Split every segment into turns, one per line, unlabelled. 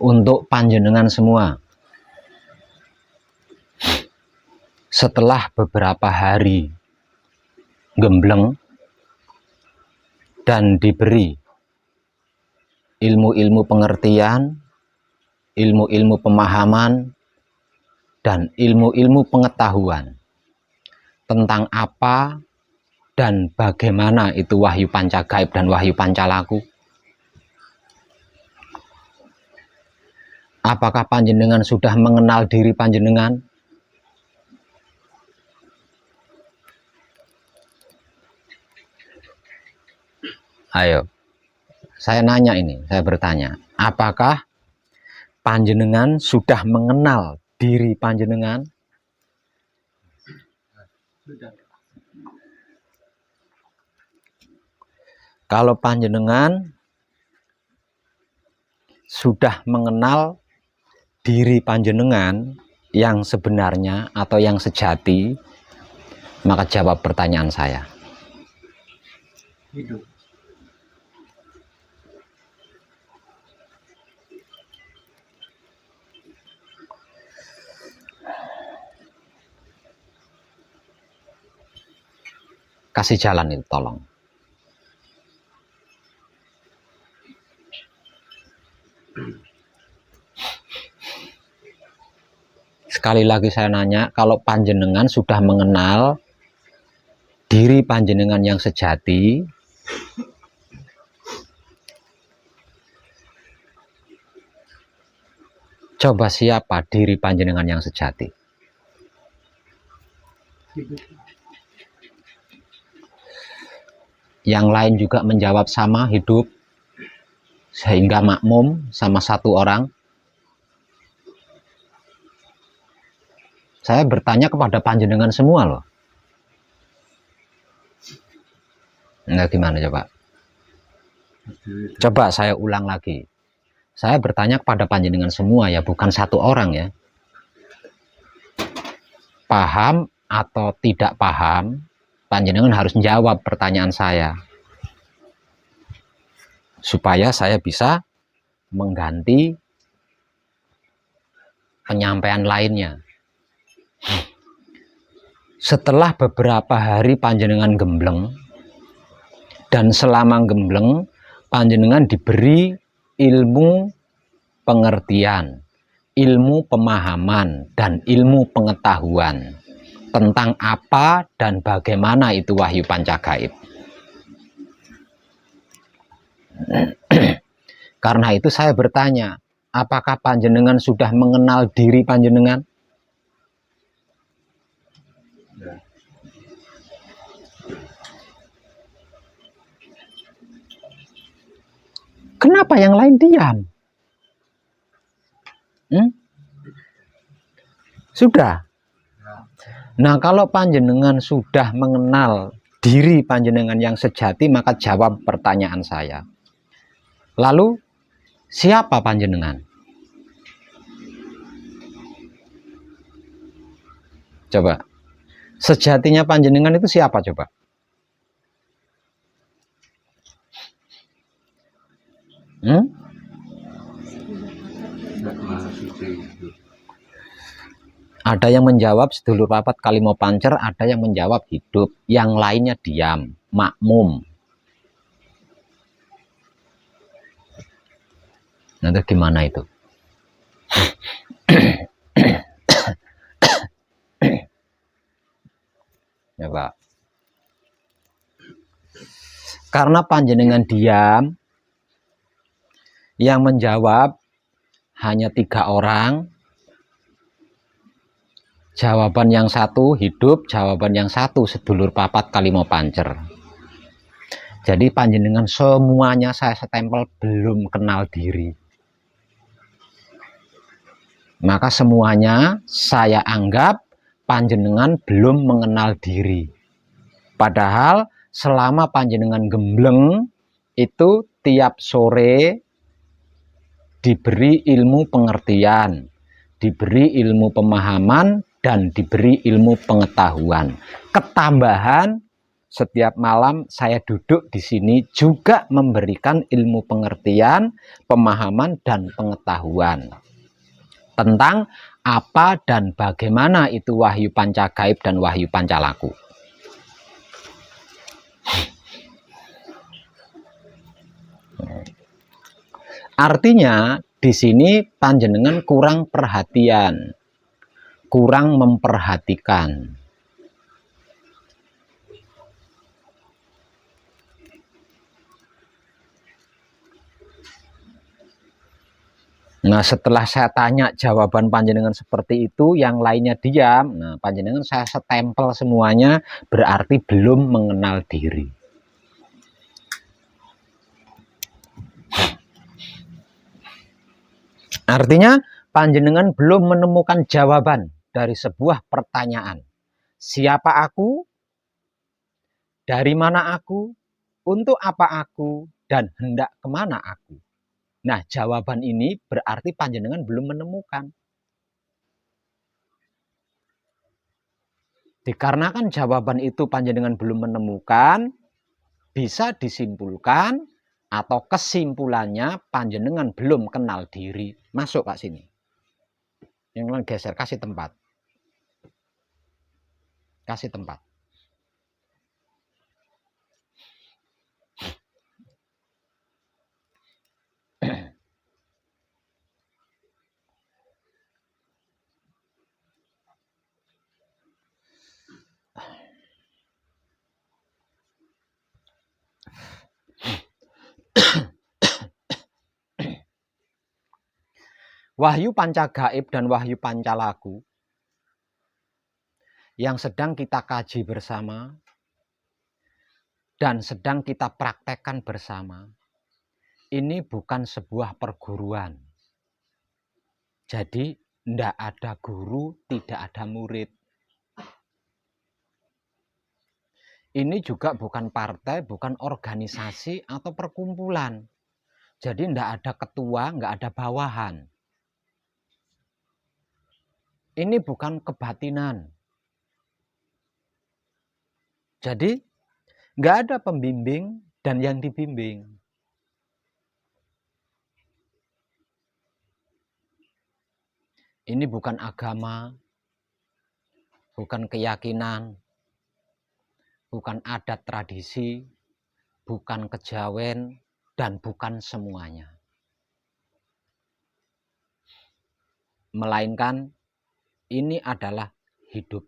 untuk panjenengan semua. Setelah beberapa hari gembleng dan diberi ilmu-ilmu pengertian, ilmu-ilmu pemahaman, dan ilmu-ilmu pengetahuan tentang apa dan bagaimana itu wahyu pancagaib dan wahyu pancalaku. Apakah panjenengan sudah mengenal diri panjenengan? Ayo, saya nanya ini, saya bertanya, apakah panjenengan sudah mengenal diri panjenengan? Kalau panjenengan sudah mengenal diri panjenengan yang sebenarnya atau yang sejati, maka jawab pertanyaan saya.
Hidup.
Kasih jalan itu, tolong. Sekali lagi saya nanya, kalau panjenengan sudah mengenal diri panjenengan yang sejati, coba siapa diri panjenengan yang sejati?
Hidup.
Yang lain juga menjawab sama, hidup, sehingga makmum sama satu orang. Saya bertanya kepada panjenengan semua loh. Nah, gimana coba? Coba saya ulang lagi. Saya bertanya kepada panjenengan semua ya, bukan satu orang ya. Paham atau tidak paham, panjenengan harus menjawab pertanyaan saya. Supaya saya bisa mengganti penyampaian lainnya. Setelah beberapa hari panjenengan gembleng, dan selama gembleng panjenengan diberi ilmu pengertian, ilmu pemahaman, dan ilmu pengetahuan tentang apa dan bagaimana itu wahyu pancagaib. Karena itu saya bertanya, apakah panjenengan sudah mengenal diri panjenengan? Kenapa yang lain diam? Sudah. Nah, kalau panjenengan sudah mengenal diri panjenengan yang sejati, maka jawab pertanyaan saya. Lalu, siapa panjenengan? Coba. Sejatinya panjenengan itu siapa coba? Ada yang menjawab sedulur papat kalimo pancer, ada yang menjawab hidup, yang lainnya diam, makmum. Nanti gimana itu? Ya Pak. Karena panjenengan diam, yang menjawab hanya 3 orang. Jawaban yang satu hidup, jawaban yang satu sedulur papat kalimo pancer. Jadi panjenengan semuanya saya stempel belum kenal diri. Maka semuanya saya anggap panjenengan belum mengenal diri. Padahal selama panjenengan gembleng itu tiap sore diberi ilmu pengertian, diberi ilmu pemahaman, dan diberi ilmu pengetahuan. Ketambahan Setiap malam saya duduk di sini juga memberikan ilmu pengertian, pemahaman, dan pengetahuan tentang apa dan bagaimana itu wahyu pancagaib dan wahyu pancalaku. Artinya di sini panjenengan kurang perhatian, kurang memperhatikan. Nah, setelah saya tanya jawaban panjenengan seperti itu, yang lainnya diam. Nah, panjenengan saya setempel semuanya, berarti belum mengenal diri. Artinya, panjenengan belum menemukan jawaban dari sebuah pertanyaan. Siapa aku? Dari mana aku? Untuk apa aku? Dan hendak kemana aku? Nah, jawaban ini berarti panjenengan belum menemukan. Dikarenakan jawaban itu panjenengan belum menemukan, bisa disimpulkan atau kesimpulannya panjenengan belum kenal diri. Masuk Pak sini. Yang lain geser, kasih tempat. Kasih tempat. Wahyu pancagaib dan wahyu pancalaku yang sedang kita kaji bersama dan sedang kita praktekkan bersama, ini bukan sebuah perguruan. Jadi tidak ada guru, tidak ada murid. Ini juga bukan partai, bukan organisasi atau perkumpulan. Jadi tidak ada ketua, nggak ada bawahan. Ini bukan kebatinan. Jadi nggak ada pembimbing dan yang dibimbing. Ini bukan agama, bukan keyakinan, bukan adat tradisi, bukan kejawen, dan bukan semuanya. Melainkan ini adalah hidup.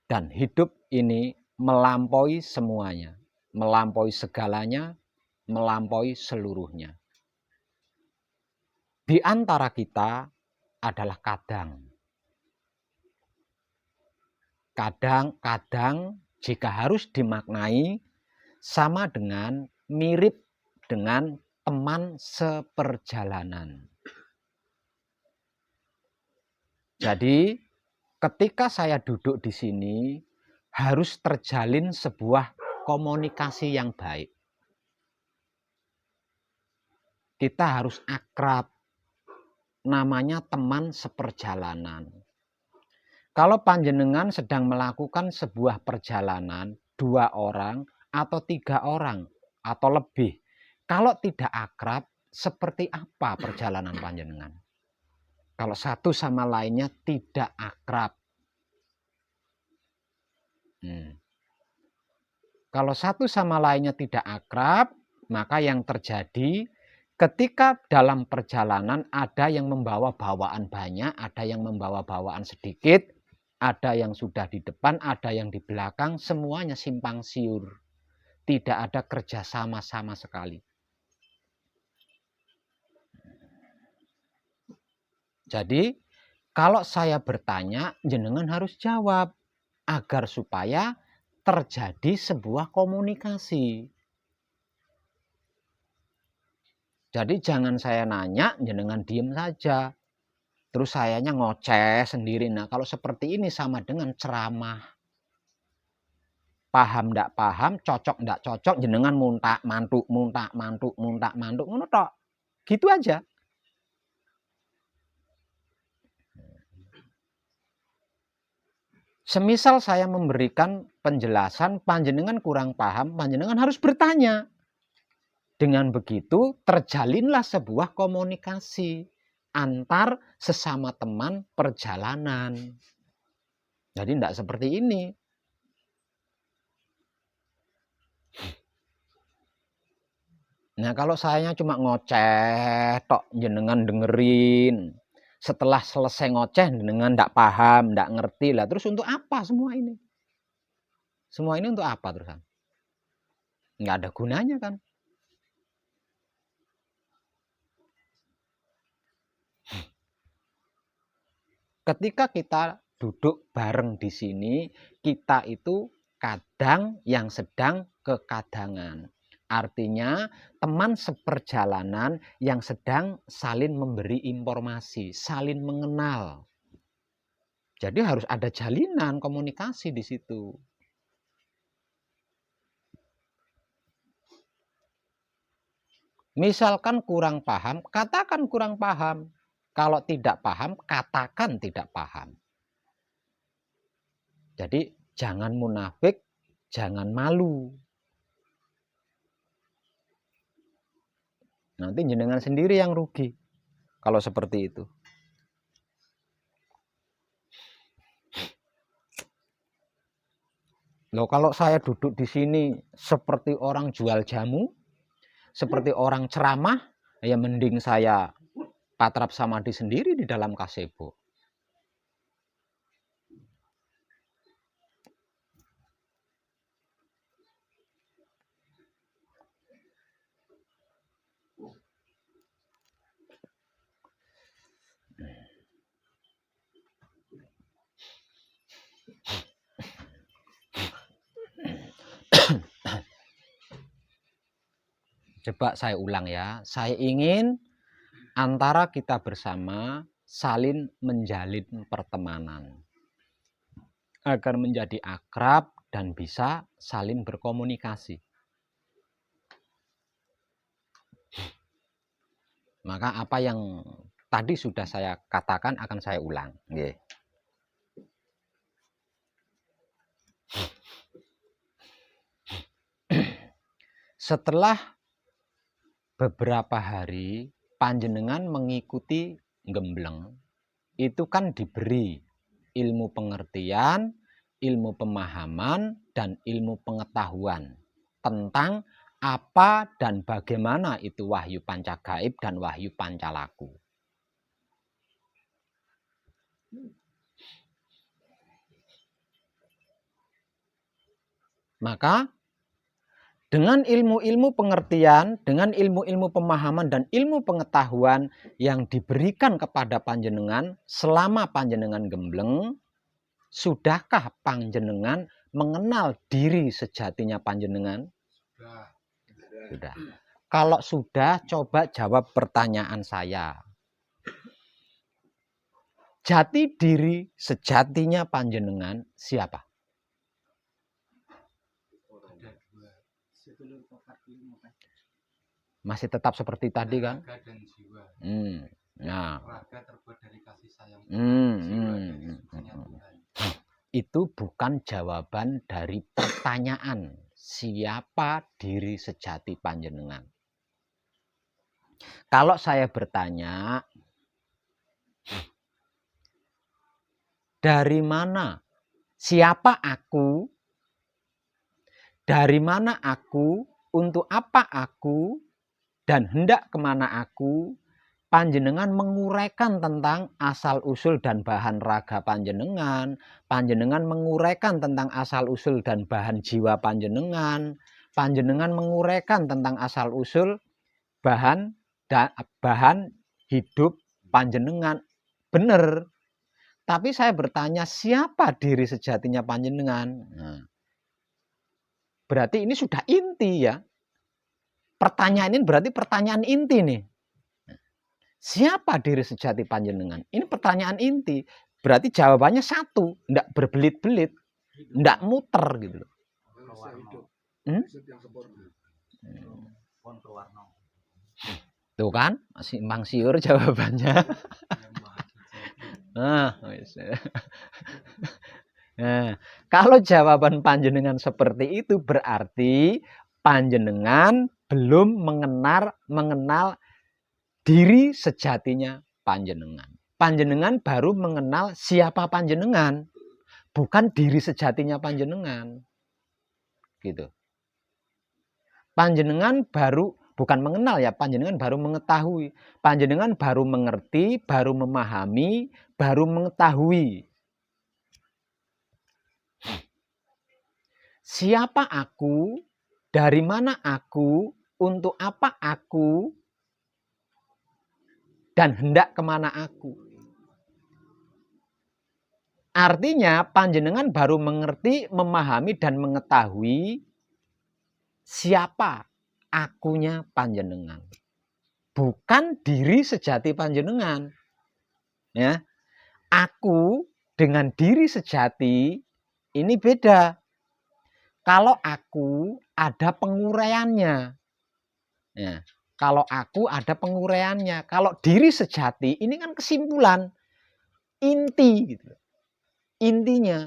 Dan hidup ini melampaui semuanya, melampaui segalanya, melampaui seluruhnya. Di antara kita adalah kadang. Kadang-kadang jika harus dimaknai sama dengan mirip dengan teman seperjalanan. Jadi ketika saya duduk di sini harus terjalin sebuah komunikasi yang baik. Kita harus akrab, namanya teman seperjalanan. Kalau panjenengan sedang melakukan sebuah perjalanan, 2 orang atau 3 orang atau lebih, kalau tidak akrab, seperti apa perjalanan panjenengan? Kalau satu sama lainnya tidak akrab. Kalau satu sama lainnya tidak akrab, maka yang terjadi ketika dalam perjalanan ada yang membawa bawaan banyak, ada yang membawa bawaan sedikit, ada yang sudah di depan, ada yang di belakang, semuanya simpang siur. Tidak ada kerjasama sama sekali. Jadi, kalau saya bertanya, jenengan harus jawab agar supaya terjadi sebuah komunikasi. Jadi jangan saya nanya, jenengan diem saja. Terus sayanya ngoceh sendiri. Nah, kalau seperti ini sama dengan ceramah. Paham ndak paham, cocok ndak cocok, jenengan muntak mantuk, muntak mantuk, muntak mantuk, ngono tok. Gitu aja. Semisal saya memberikan penjelasan, panjenengan kurang paham, panjenengan harus bertanya. Dengan begitu terjalinlah sebuah komunikasi antar sesama teman perjalanan. Jadi tidak seperti ini. Nah, kalau saya cuma ngoceh tok, jenengan dengerin. Setelah selesai ngoceh, jenengan tidak paham, tidak ngerti lah. Terus untuk apa semua ini? Semua ini untuk apa terusan? Nggak ada gunanya kan? Ketika kita duduk bareng di sini, kita itu kadang yang sedang kekadangan. Artinya teman seperjalanan yang sedang saling memberi informasi, saling mengenal. Jadi harus ada jalinan komunikasi di situ. Misalkan kurang paham, katakan kurang paham. Kalau tidak paham, katakan tidak paham. Jadi jangan munafik, jangan malu. Nanti jenengan sendiri yang rugi kalau seperti itu. Loh, kalau saya duduk di sini seperti orang jual jamu, seperti orang ceramah, ya mending saya patrap samadhi sendiri di dalam kasebo. Coba saya ulang ya. Saya ingin antara kita bersama saling menjalin pertemanan agar menjadi akrab dan bisa saling berkomunikasi. Maka apa yang tadi sudah saya katakan akan saya ulang. Setelah beberapa hari panjenengan mengikuti gembleng, itu kan diberi ilmu pengertian, ilmu pemahaman, dan ilmu pengetahuan tentang apa dan bagaimana itu wahyu pancagaib dan wahyu pancalaku. Maka dengan ilmu-ilmu pengertian, dengan ilmu-ilmu pemahaman dan ilmu pengetahuan yang diberikan kepada panjenengan selama panjenengan gembleng, sudahkah panjenengan mengenal diri sejatinya panjenengan? Sudah. Kalau sudah, coba jawab pertanyaan saya. Jati diri sejatinya panjenengan siapa? Masih tetap seperti tadi kan?
Raga dan jiwa.
Nah.
Raga terbuat dari kasih sayang.
Itu bukan jawaban dari pertanyaan siapa diri sejati panjenengan. Kalau saya bertanya, dari mana? Siapa aku? Dari mana aku? Untuk apa aku? Dan hendak kemana aku? Panjenengan menguraikan tentang asal-usul dan bahan raga panjenengan. Panjenengan menguraikan tentang asal-usul dan bahan jiwa panjenengan. Panjenengan menguraikan tentang asal-usul bahan hidup panjenengan. Benar. Tapi saya bertanya, siapa diri sejatinya panjenengan? Nah, berarti ini sudah inti ya. Pertanyaan ini berarti pertanyaan inti nih. Siapa diri sejati panjenengan? Ini pertanyaan inti. Berarti jawabannya satu, enggak berbelit-belit, enggak muter gitu loh. Tuh kan, masih Mang Siur jawabannya. Nah, Nah, kalau jawaban panjenengan seperti itu berarti panjenengan belum mengenal diri sejatinya panjenengan. Panjenengan baru mengenal siapa panjenengan, bukan diri sejatinya panjenengan. Gitu. Panjenengan baru bukan mengenal ya, panjenengan baru mengetahui. Panjenengan baru mengerti, baru memahami, baru mengetahui. Siapa aku? Dari mana aku? Untuk apa aku? Dan hendak kemana aku? Artinya panjenengan baru mengerti, memahami, dan mengetahui siapa akunya panjenengan. Bukan diri sejati panjenengan. Ya. Aku dengan diri sejati ini beda. Kalau aku ada penguraiannya. Ya, kalau aku ada penguraiannya. Kalau diri sejati ini kan kesimpulan, inti gitu. Intinya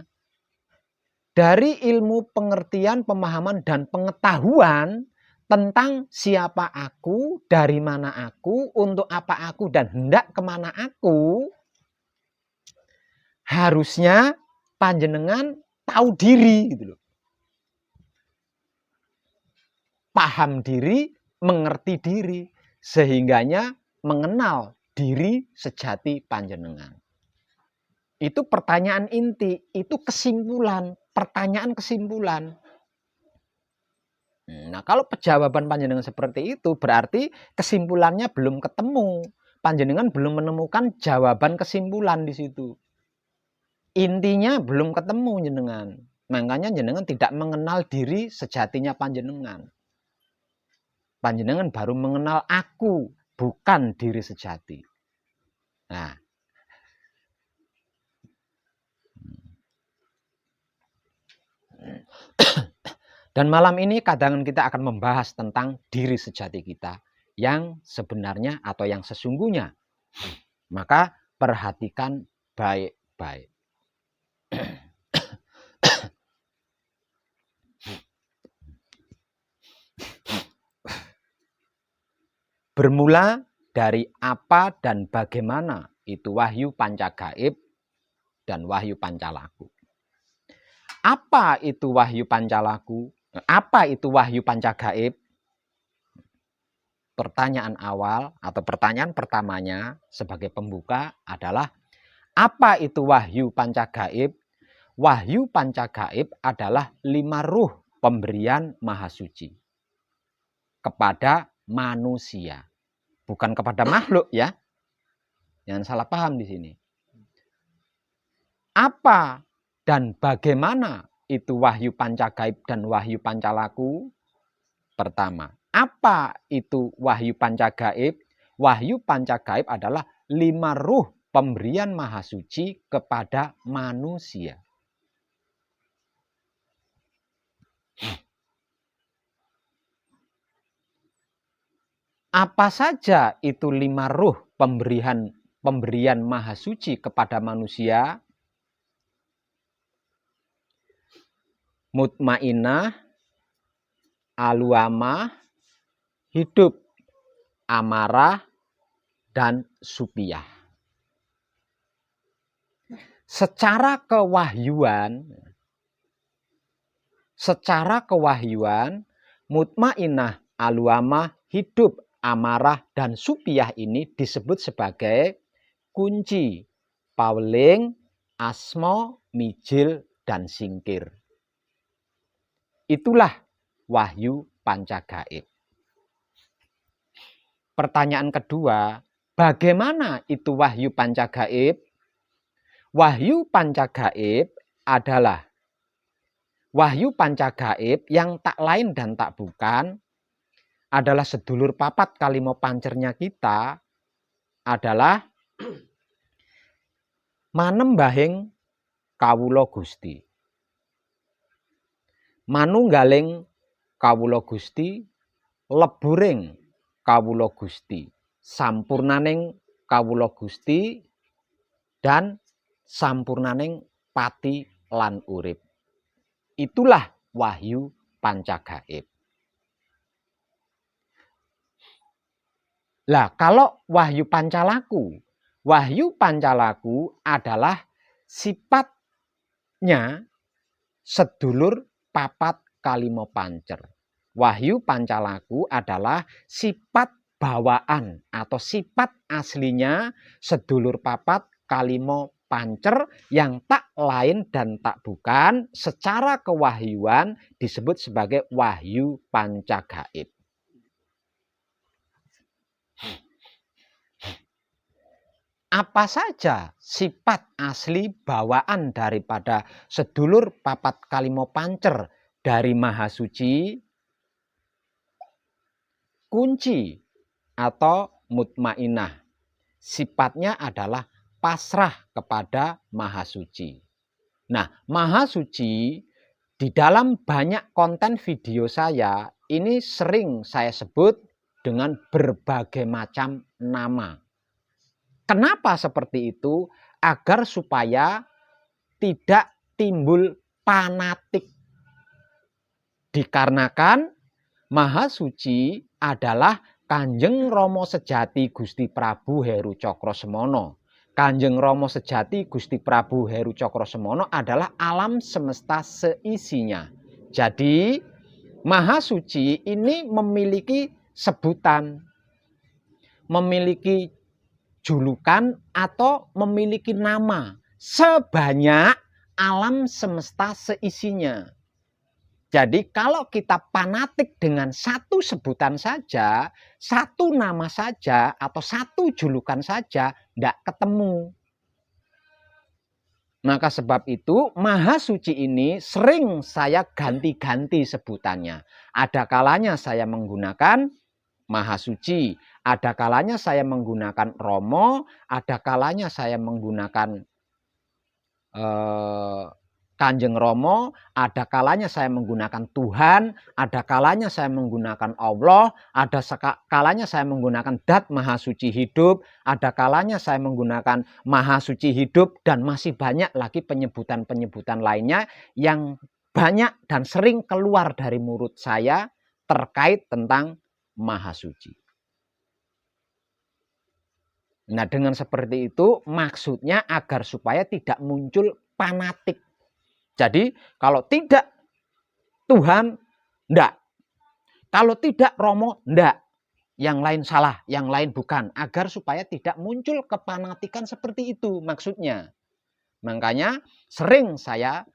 dari ilmu pengertian, pemahaman dan pengetahuan tentang siapa aku, dari mana aku, untuk apa aku dan hendak kemana aku, harusnya panjenengan tahu diri gitu loh. Paham diri, mengerti diri, sehingganya mengenal diri sejati panjenengan. Itu pertanyaan inti, itu kesimpulan, pertanyaan kesimpulan. Nah, kalau jawaban panjenengan seperti itu, berarti kesimpulannya belum ketemu. Panjenengan belum menemukan jawaban kesimpulan di situ. Intinya belum ketemu jenengan. Makanya jenengan tidak mengenal diri sejatinya panjenengan. Panjenengan baru mengenal aku, bukan diri sejati. Nah, dan malam ini kadang kita akan membahas tentang diri sejati kita yang sebenarnya atau yang sesungguhnya. Maka perhatikan baik-baik. Bermula dari apa dan bagaimana itu wahyu pancagaib dan wahyu pancalaku. Apa itu wahyu pancalaku? Apa itu wahyu pancagaib? Pertanyaan awal atau pertanyaan pertamanya sebagai pembuka adalah apa itu wahyu pancagaib? Wahyu pancagaib adalah 5 ruh pemberian Maha Suci kepada manusia, bukan kepada makhluk ya. Jangan salah paham di sini. Apa dan bagaimana itu wahyu pancagaib dan wahyu pancalaku? Pertama, apa itu wahyu pancagaib? Wahyu pancagaib adalah 5 ruh pemberian Maha Suci kepada manusia. Apa saja itu 5 ruh pemberian Maha Suci kepada manusia? Mutmainah, aluamah, hidup, amarah, dan supiyah. Secara kewahyuan, mutmainah, aluamah, hidup, amarah, dan supiyah ini disebut sebagai kunci, pauling, asmo, mijil, dan singkir. Itulah wahyu pancagaib. Pertanyaan kedua, bagaimana itu wahyu pancagaib? Wahyu pancagaib adalah wahyu pancagaib yang tak lain dan tak bukan adalah sedulur papat kalimo pancernya kita adalah manembahing kawula Gusti. Manunggaling kawula Gusti, leburing kawula Gusti, sampurnaning kawula Gusti, dan sampurnaning pati lan urip. Itulah wahyu pancagaib. Lah kalau wahyu pancalaku adalah sifatnya sedulur papat kalimo pancer. Wahyu pancalaku adalah sifat bawaan atau sifat aslinya sedulur papat kalimo pancer yang tak lain dan tak bukan secara kewahyuan disebut sebagai wahyu pancagaib. Apa saja sifat asli bawaan daripada sedulur papat kalimo pancer dari Maha Suci? Kunci atau mutmainah. Sifatnya adalah pasrah kepada Maha Suci. Nah, Maha Suci di dalam banyak konten video saya ini sering saya sebut dengan berbagai macam nama. Kenapa seperti itu? Agar supaya tidak timbul fanatik. Dikarenakan Maha Suci adalah Kanjeng Rama Sejati Gusti Prabu Heru Cakrosemono. Kanjeng Rama Sejati Gusti Prabu Heru Cakrosemono adalah alam semesta seisinya. Jadi Maha Suci ini memiliki sebutan, memiliki julukan atau memiliki nama sebanyak alam semesta seisinya. Jadi kalau kita fanatik dengan satu sebutan saja, satu nama saja atau satu julukan saja, tidak ketemu. Maka sebab itu Maha Suci ini sering saya ganti-ganti sebutannya. Ada kalanya saya menggunakan Maha Suci, ada kalanya saya menggunakan Romo, ada kalanya saya menggunakan Kanjeng Romo, ada kalanya saya menggunakan Tuhan, ada kalanya saya menggunakan Allah, ada kalanya saya menggunakan Dat Maha Suci Hidup, ada kalanya saya menggunakan Maha Suci Hidup, dan masih banyak lagi penyebutan-penyebutan lainnya yang banyak dan sering keluar dari mulut saya terkait tentang Maha Suci. Nah, dengan seperti itu maksudnya agar supaya tidak muncul fanatik. Jadi kalau tidak Tuhan, enggak. Kalau tidak Romo, enggak. Yang lain salah, yang lain bukan. Agar supaya tidak muncul kefanatikan seperti itu maksudnya. Makanya sering saya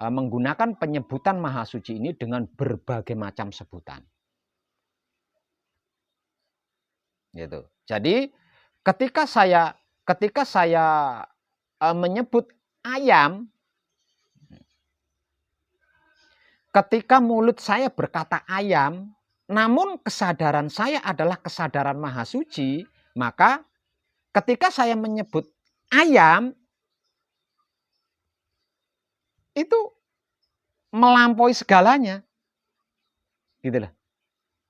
menggunakan penyebutan Maha Suci ini dengan berbagai macam sebutan. Gitu. Jadi ketika saya menyebut ayam, ketika mulut saya berkata ayam, namun kesadaran saya adalah kesadaran Maha Suci, maka ketika saya menyebut ayam itu melampaui segalanya. Gitu lah.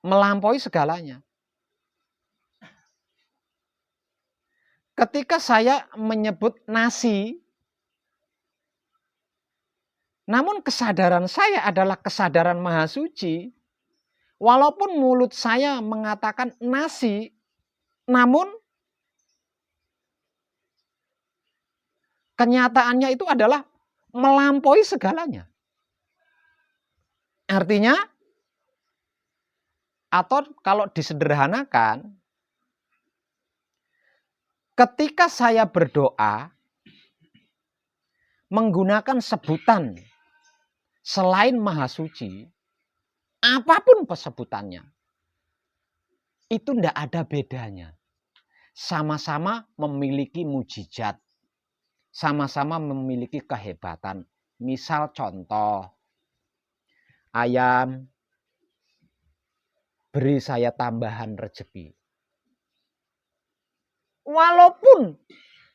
Melampaui segalanya. Ketika saya menyebut nasi, namun kesadaran saya adalah kesadaran Maha Suci, walaupun mulut saya mengatakan nasi, namun kenyataannya itu adalah melampaui segalanya. Artinya, atau kalau disederhanakan, ketika saya berdoa menggunakan sebutan selain Maha Suci, apapun sebutannya, itu tidak ada bedanya. Sama-sama memiliki mujizat, sama-sama memiliki kehebatan. Misal contoh, ayam, beri saya tambahan rezeki. Walaupun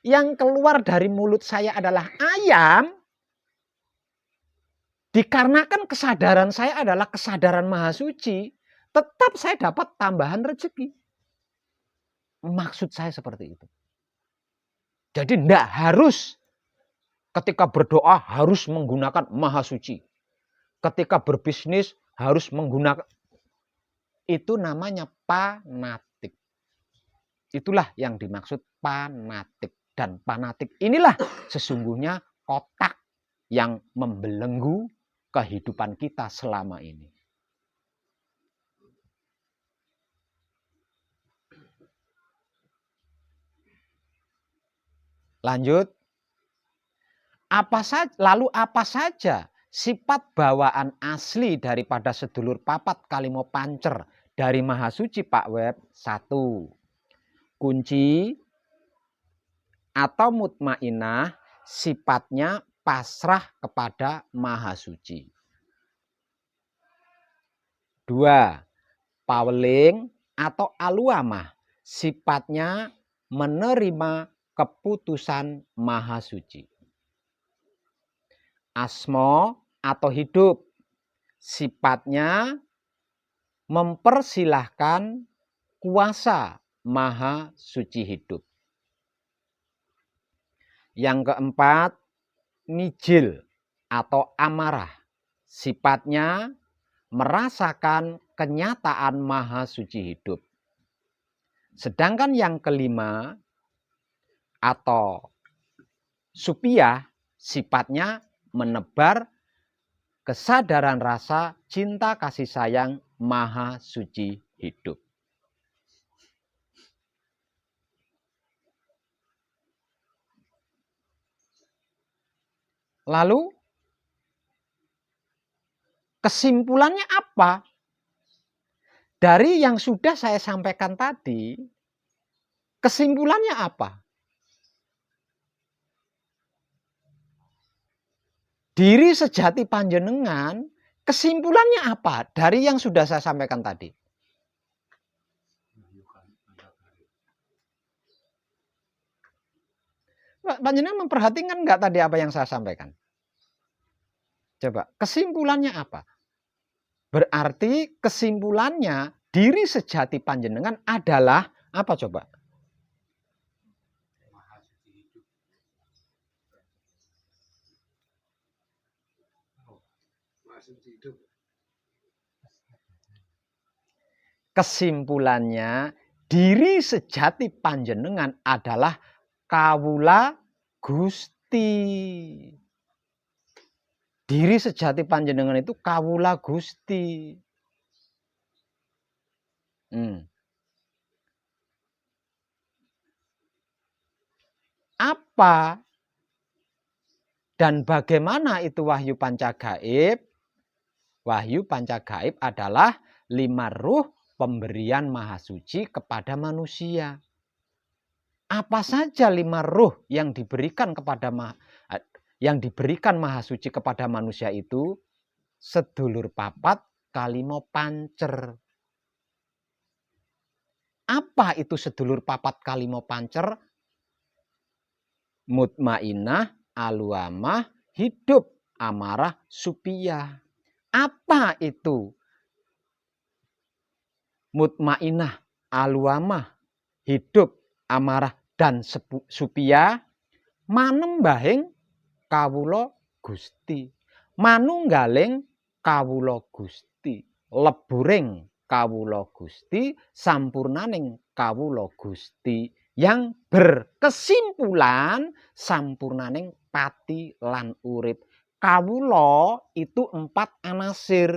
yang keluar dari mulut saya adalah ayam, dikarenakan kesadaran saya adalah kesadaran Maha Suci, tetap saya dapat tambahan rezeki. Maksud saya seperti itu. Jadi tidak harus Ketika berdoa harus menggunakan maha suci. Ketika berbisnis harus menggunakan. Itu namanya fanatik. Itulah yang dimaksud fanatik. Dan fanatik inilah sesungguhnya kotak yang membelenggu kehidupan kita selama ini. Lanjut. Lalu apa saja sifat bawaan asli daripada sedulur papat kalimo pancer dari Maha Suci Pak Web? 1. Kunci atau mutmainah sifatnya pasrah kepada Maha Suci. 2. Paweling atau aluamah sifatnya menerima keputusan Maha Suci. Asmo atau hidup sifatnya mempersilahkan kuasa Maha Suci hidup. Yang keempat, nijil atau amarah sifatnya merasakan kenyataan Maha Suci hidup. Sedangkan yang kelima atau supiyah sifatnya menebar kesadaran rasa cinta kasih sayang Maha Suci hidup. Lalu kesimpulannya apa? Dari yang sudah saya sampaikan tadi, kesimpulannya apa? Diri sejati panjenengan, kesimpulannya apa dari yang sudah saya sampaikan tadi? Panjenengan memperhatikan nggak tadi apa yang saya sampaikan? Coba, kesimpulannya apa? Berarti kesimpulannya diri sejati panjenengan adalah apa coba? Kesimpulannya diri sejati panjenengan adalah kawula Gusti. Diri sejati panjenengan itu kawula Gusti. Apa dan bagaimana itu wahyu pancagaib? Wahyu pancagaib adalah 5 ruh pemberian Maha Suci kepada manusia. Apa saja 5 ruh yang diberikan Maha Suci kepada manusia itu? Sedulur papat kalimo pancer. Apa itu sedulur papat kalimo pancer? Mutmainah, aluamah, hidup, amarah, supiyah. Apa itu mutmainah, aluamah, hidup, amarah, dan supiyah? Manembahing kawula Gusti. Manunggaling kawula Gusti. Leburing kawula Gusti. Sampurnaning kawula Gusti. Yang berkesimpulan sampurnaning pati lan urip. Kawula itu 4 anasir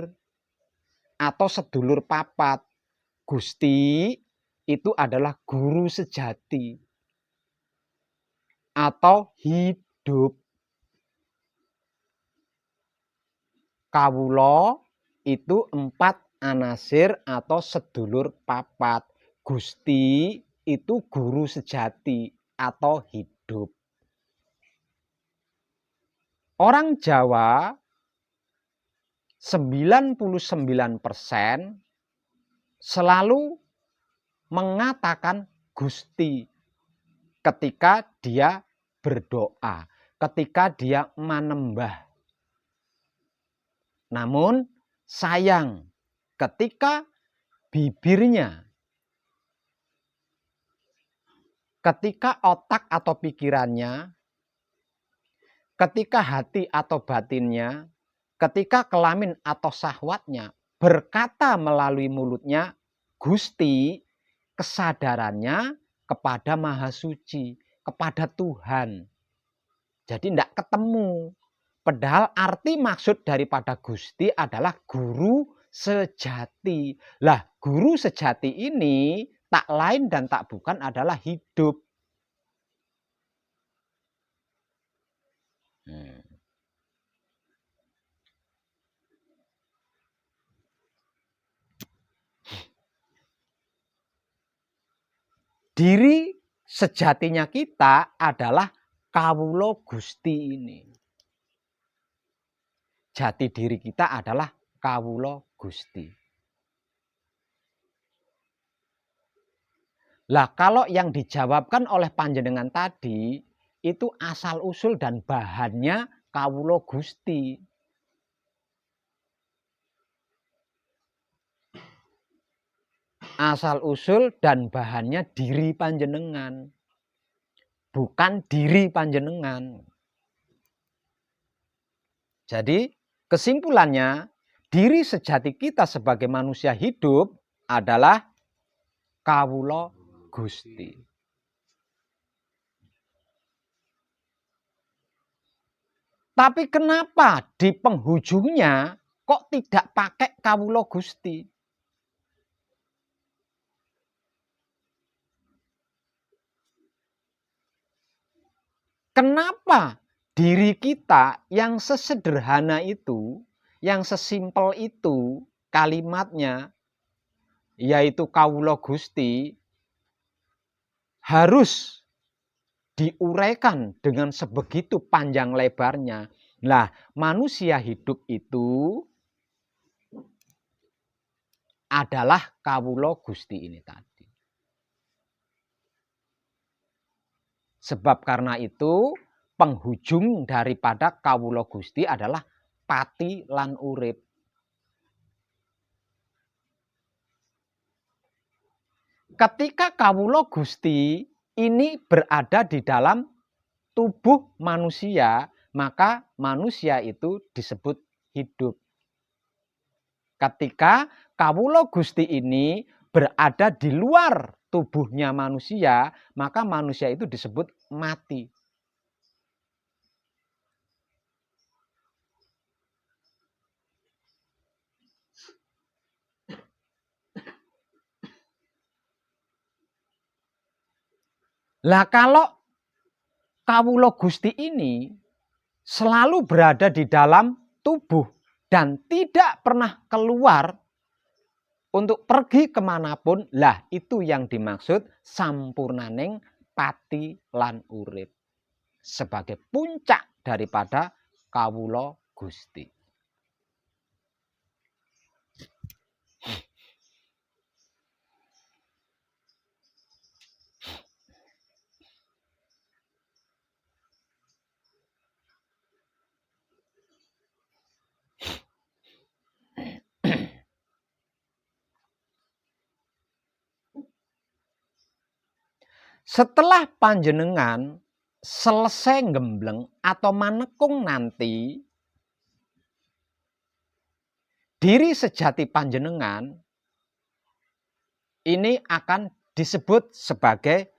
atau sedulur papat. Gusti itu adalah guru sejati atau hidup. Kawula itu 4 anasir atau sedulur papat. Gusti itu guru sejati atau hidup. Orang Jawa 99% selalu mengatakan Gusti ketika dia berdoa, ketika dia manembah. Namun sayang ketika bibirnya, ketika otak atau pikirannya, ketika hati atau batinnya, ketika kelamin atau syahwatnya berkata melalui mulutnya, Gusti, kesadarannya kepada Maha Suci, kepada Tuhan. Jadi tidak ketemu. Padahal arti maksud daripada Gusti adalah guru sejati. Lah, guru sejati ini tak lain dan tak bukan adalah hidup. Diri sejatinya kita adalah kawula Gusti ini. Jati diri kita adalah kawula Gusti. Lah kalau yang dijawabkan oleh panjenengan tadi itu asal usul dan bahannya kawula Gusti. Asal usul dan bahannya diri panjenengan. Bukan diri panjenengan. Jadi kesimpulannya, diri sejati kita sebagai manusia hidup adalah kawula Gusti. Tapi kenapa di penghujungnya kok tidak pakai kawula Gusti? Kenapa diri kita yang sesederhana itu, yang sesimpel itu kalimatnya, yaitu kawula Gusti, harus diuraikan dengan sebegitu panjang lebarnya. Nah, manusia hidup itu adalah kawula Gusti ini tadi. Sebab karena itu penghujung daripada kawula Gusti adalah pati lan urip. Ketika kawula Gusti ini berada di dalam tubuh manusia, maka manusia itu disebut hidup. Ketika kawula Gusti ini berada di luar tubuhnya manusia, maka manusia itu disebut mati. Lah kalau kawula Gusti ini selalu berada di dalam tubuh dan tidak pernah keluar untuk pergi kemanapun, lah itu yang dimaksud sampurnaning pati lan urip. Sebagai puncak daripada kawula Gusti. Setelah panjenengan selesai gembleng atau manekung nanti, diri sejati panjenengan ini akan disebut sebagai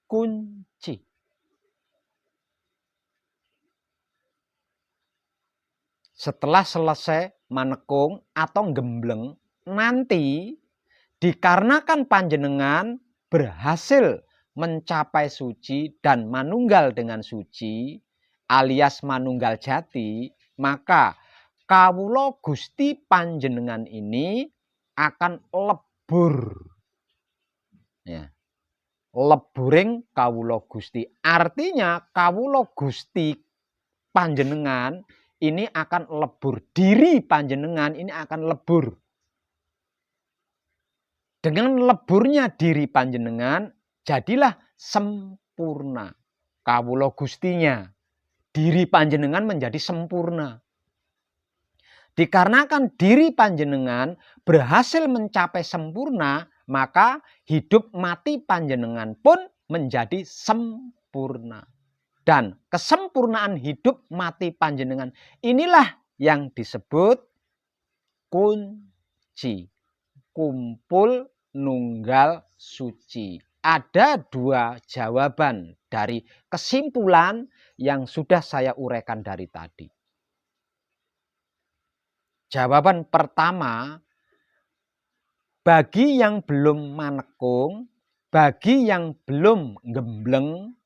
kunci. Setelah selesai manekung atau gembleng nanti, dikarenakan panjenengan berhasil mencapai suci dan manunggal dengan suci alias manunggal jati, maka kawula Gusti panjenengan ini akan lebur. Ya. Leburing kawula Gusti. Artinya kawula Gusti panjenengan ini akan lebur. Diri panjenengan ini akan lebur. Dengan leburnya diri panjenengan, jadilah sempurna kawula Gustinya. Diri panjenengan menjadi sempurna. Dikarenakan diri panjenengan berhasil mencapai sempurna, maka hidup mati panjenengan pun menjadi sempurna. dan kesempurnaan hidup mati panjenengan. Inilah yang disebut kunci, kumpul nunggal suci. Ada dua jawaban dari kesimpulan yang sudah saya uraikan dari tadi. Jawaban pertama, bagi yang belum manekung, bagi yang belum gembleng,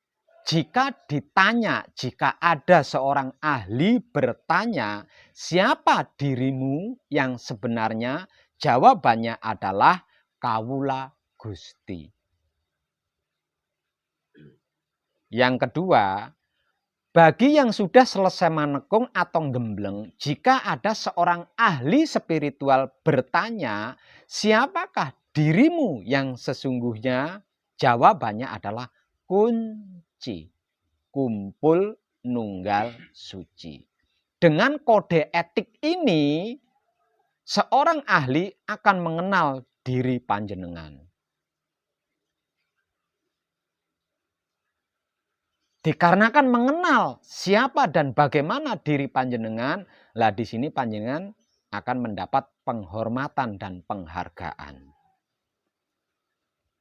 jika ditanya, jika ada seorang ahli bertanya, siapa dirimu yang sebenarnya? Jawabannya adalah Kawula Gusti. Yang kedua, bagi yang sudah selesai manekung atau gembleng, jika ada seorang ahli spiritual bertanya, siapakah dirimu yang sesungguhnya? Jawabannya adalah kunci, kumpul nunggal suci. Dengan kode etik ini, seorang ahli akan mengenal diri panjenengan. Dikarenakan mengenal siapa dan bagaimana diri panjenengan, lah di sini panjenengan akan mendapat penghormatan dan penghargaan.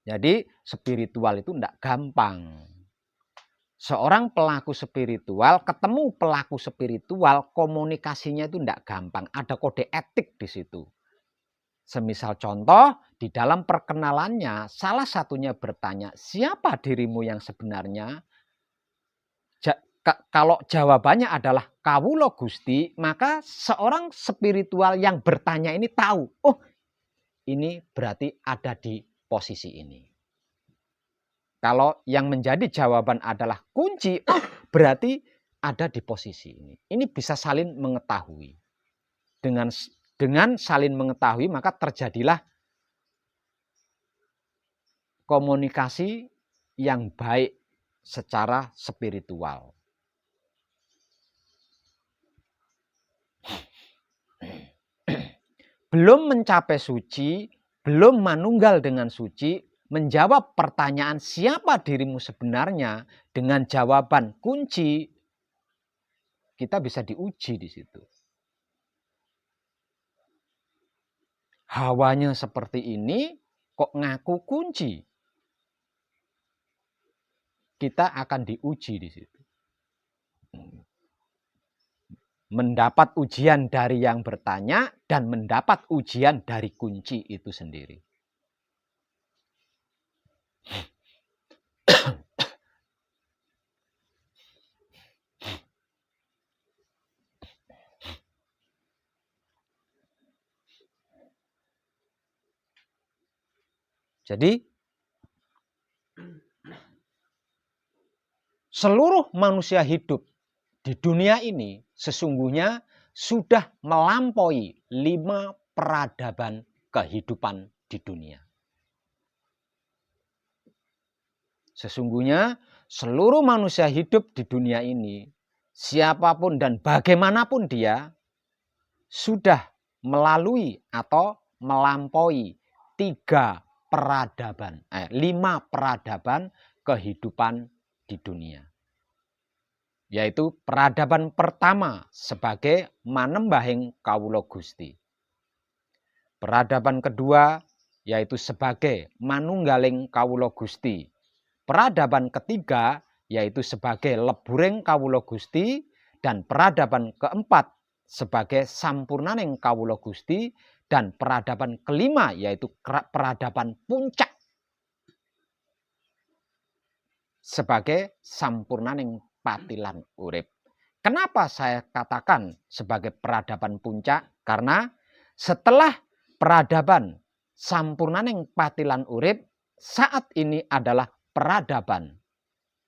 Jadi spiritual itu tidak gampang. Seorang pelaku spiritual ketemu pelaku spiritual, komunikasinya itu tidak gampang. Ada kode etik di situ. Semisal contoh, di dalam perkenalannya salah satunya bertanya, siapa dirimu yang sebenarnya? Kalau jawabannya adalah Kawula Gusti, maka seorang spiritual yang bertanya ini tahu, oh ini berarti ada di posisi ini. Kalau yang menjadi jawaban adalah kunci, oh berarti ada di posisi ini. Ini bisa saling mengetahui. Dengan saling mengetahui maka terjadilah komunikasi yang baik secara spiritual. Belum mencapai suci, belum manunggal dengan suci, menjawab pertanyaan siapa dirimu sebenarnya dengan jawaban kunci, kita bisa diuji di situ. Hawanya seperti ini, kok ngaku kunci? Kita akan diuji di situ. Mendapat ujian dari yang bertanya dan mendapat ujian dari kunci itu sendiri. Jadi seluruh manusia hidup di dunia ini sesungguhnya sudah melampaui 5 peradaban kehidupan di dunia. Sesungguhnya seluruh manusia hidup di dunia ini, siapapun dan bagaimanapun dia, sudah melalui atau melampaui 5 peradaban kehidupan di dunia. Yaitu peradaban pertama sebagai manembahing Kawula Gusti. Peradaban kedua yaitu sebagai manunggaling Kawula Gusti. Peradaban ketiga yaitu sebagai leburing Kawula Gusti, dan peradaban keempat sebagai sampurnaning Kawula Gusti, dan peradaban kelima yaitu peradaban puncak sebagai sampurnaning patilan urip. Kenapa saya katakan sebagai peradaban puncak? Karena setelah peradaban sampurnaning patilan urip, saat ini adalah peradaban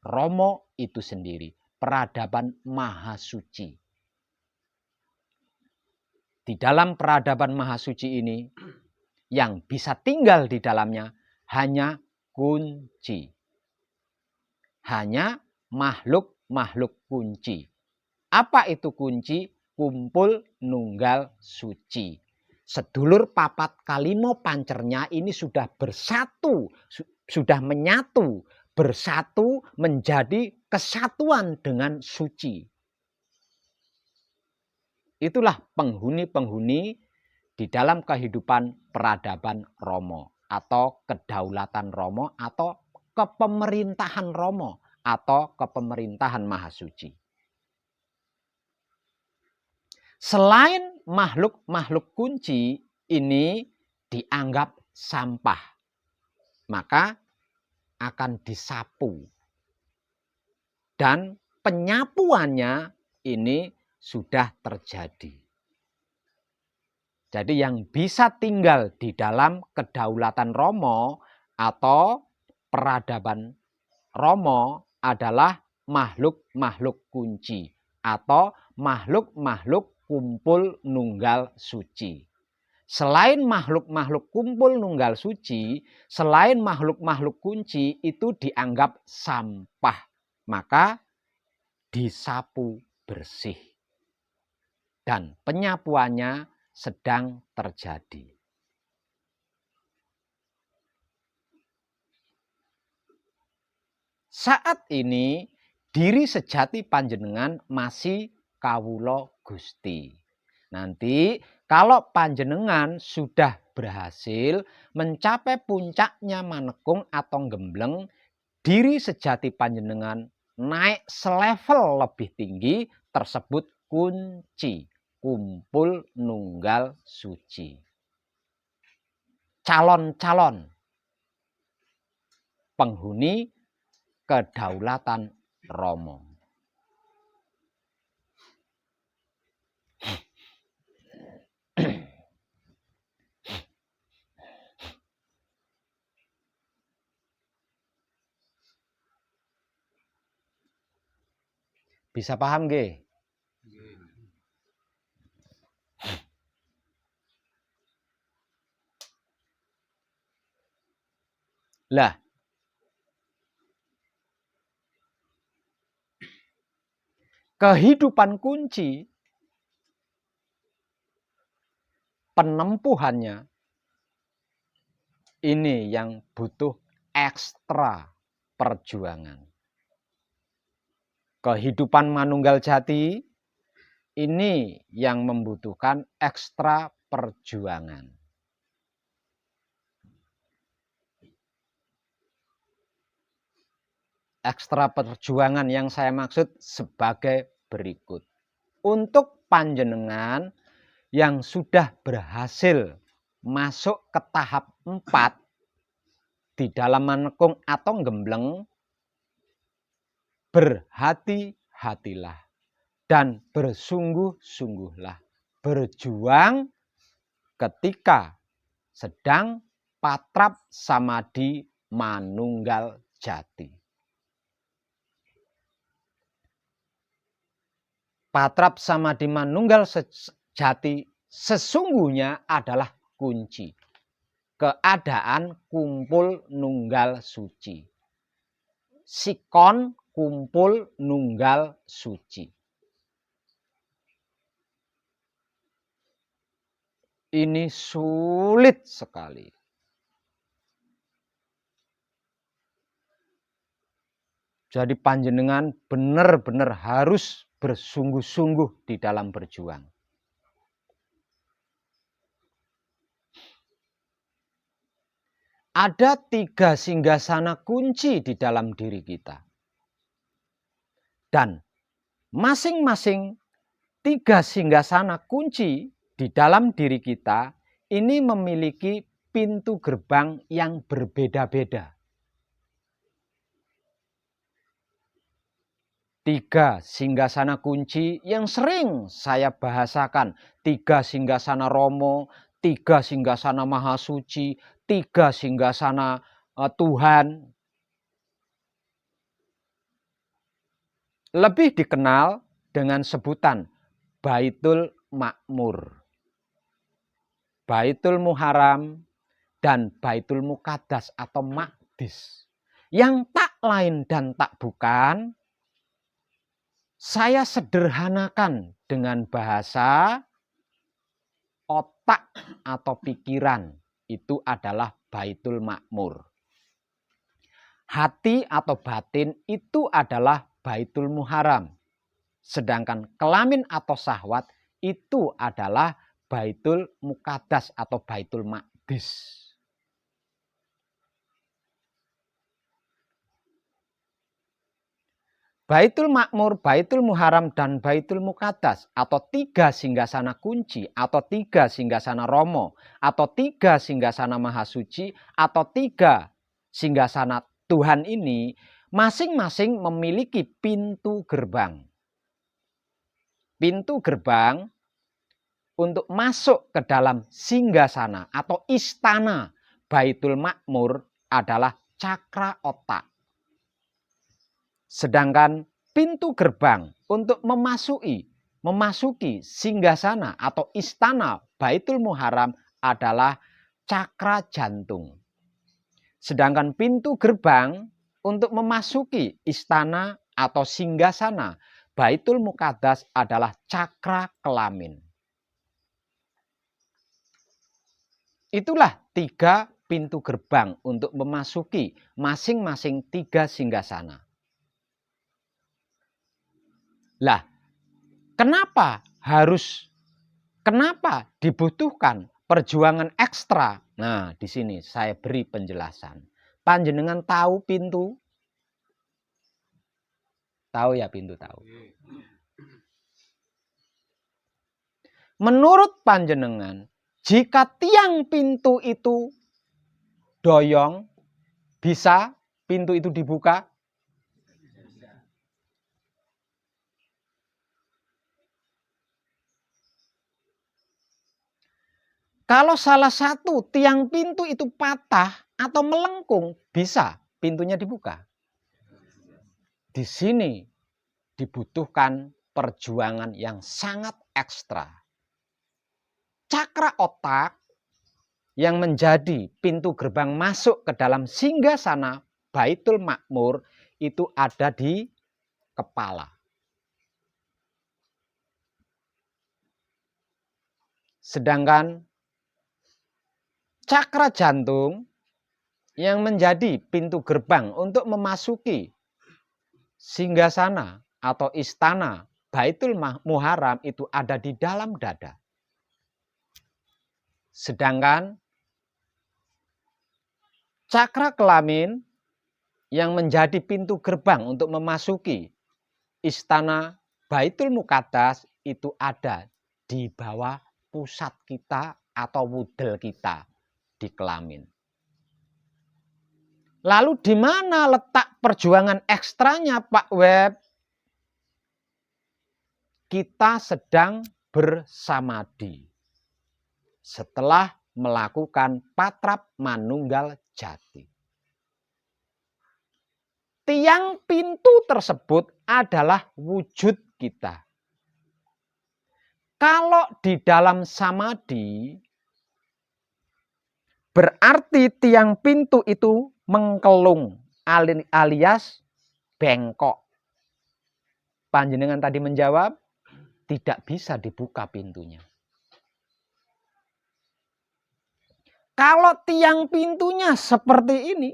Romo itu sendiri, peradaban maha suci. Di dalam peradaban maha suci ini, yang bisa tinggal di dalamnya hanya kunci. Hanya makhluk kunci. Apa itu kunci? Kumpul nunggal suci. Sedulur papat kalimo pancernya ini sudah bersatu, sudah menyatu bersatu menjadi kesatuan dengan suci. Itulah penghuni-penghuni di dalam kehidupan peradaban Romo atau kedaulatan Romo atau kepemerintahan Romo atau kepemerintahan Mahasuci. Selain makhluk-makhluk kunci ini dianggap sampah, maka akan disapu. Dan penyapuannya ini sudah terjadi. Jadi yang bisa tinggal di dalam kedaulatan Romo atau peradaban Romo adalah makhluk-makhluk kunci atau makhluk-makhluk kumpul nunggal suci. Selain makhluk-makhluk kumpul nunggal suci, selain makhluk-makhluk kunci itu dianggap sampah, maka disapu bersih. Dan penyapuannya sedang terjadi. Saat ini diri sejati panjenengan masih kawula Gusti. Nanti kalau panjenengan sudah berhasil mencapai puncaknya manekung atau gembleng, diri sejati panjenengan naik selevel lebih tinggi tersebut kunci, kumpul nunggal suci. Calon-calon penghuni kedaulatan Romo. Bisa paham nggih? Lah, kehidupan kunci penempuhannya ini yang butuh ekstra perjuangan. Kehidupan manunggal jati ini yang membutuhkan ekstra perjuangan. Ekstra perjuangan yang saya maksud sebagai berikut. Untuk panjenengan yang sudah berhasil masuk ke tahap 4 di dalam manekung atau gembleng, berhati-hatilah dan bersungguh-sungguhlah berjuang ketika sedang patrap samadi manunggal jati. Patrap samadi manunggal jati sesungguhnya adalah kunci. Keadaan kumpul nunggal suci. Sikon kumpul nunggal suci. Ini sulit sekali. Jadi panjenengan benar-benar harus bersungguh-sungguh di dalam berjuang. Ada 3 singgasana kunci di dalam diri kita. Dan masing-masing 3 singgasana kunci di dalam diri kita ini memiliki pintu gerbang yang berbeda-beda. 3 singgasana kunci yang sering saya bahasakan. 3 singgasana Romo, 3 singgasana Mahasuci, 3 singgasana Tuhan. Lebih dikenal dengan sebutan Baitul Makmur, Baitul Muharram, dan Baitul Muqaddas atau Maqdis. Yang tak lain dan tak bukan, saya sederhanakan dengan bahasa otak atau pikiran. Itu adalah Baitul Makmur. hati atau batin itu adalah Baitul Muharram. Sedangkan kelamin atau syahwat itu adalah Baitul Muqaddas atau Baitul Maqdis. Baitul Makmur, Baitul Muharram, dan Baitul Muqaddas atau 3 singgasana kunci atau 3 singgasana Romo atau 3 singgasana Maha Suci atau 3 singgasana Tuhan ini masing-masing memiliki pintu gerbang. Pintu gerbang untuk masuk ke dalam singgasana atau istana Baitul Makmur adalah cakra otak. Sedangkan pintu gerbang untuk memasuki singgasana atau istana Baitul Muharram adalah cakra jantung. Sedangkan pintu gerbang untuk memasuki istana atau singgasana Baitul Muqaddas adalah cakra kelamin. Itulah 3 pintu gerbang untuk memasuki masing-masing 3 singgasana. Lah, kenapa dibutuhkan perjuangan ekstra? Nah, di sini saya beri penjelasan. Panjenengan tahu pintu? Tahu ya pintu tahu. Menurut panjenengan, jika tiang pintu itu doyong, bisa pintu itu dibuka? Kalau salah satu tiang pintu itu patah atau melengkung, bisa pintunya dibuka. Di sini dibutuhkan perjuangan yang sangat ekstra. Cakra otak yang menjadi pintu gerbang masuk ke dalam singgasana Baitul Makmur itu ada di kepala. Sedangkan cakra jantung yang menjadi pintu gerbang untuk memasuki singgasana atau istana Baitul Muharram itu ada di dalam dada. Sedangkan cakra kelamin yang menjadi pintu gerbang untuk memasuki istana Baitul Muqaddas itu ada di bawah pusat kita atau wudel kita di kelamin. Lalu di mana letak perjuangan ekstranya, Pak Web? Kita sedang bersamadi setelah melakukan patrap manunggal jati. Tiang pintu tersebut adalah wujud kita. Kalau di dalam samadi, berarti tiang pintu itu mengkelung alias bengkok. Panjenengan tadi menjawab, tidak bisa dibuka pintunya. Kalau tiang pintunya seperti ini,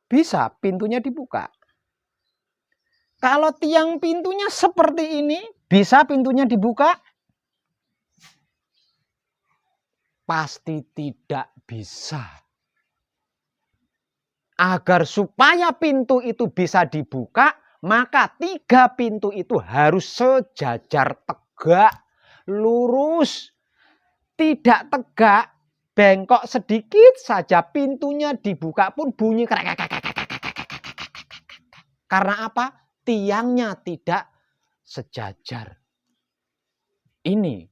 bisa pintunya dibuka. Kalau tiang pintunya seperti ini, bisa pintunya dibuka? Pasti tidak bisa. Agar supaya pintu itu bisa dibuka, maka 3 pintu itu harus sejajar, tegak, lurus. Tidak tegak, bengkok sedikit saja pintunya dibuka pun bunyi krek. Karena apa? Tiangnya tidak sejajar. Ini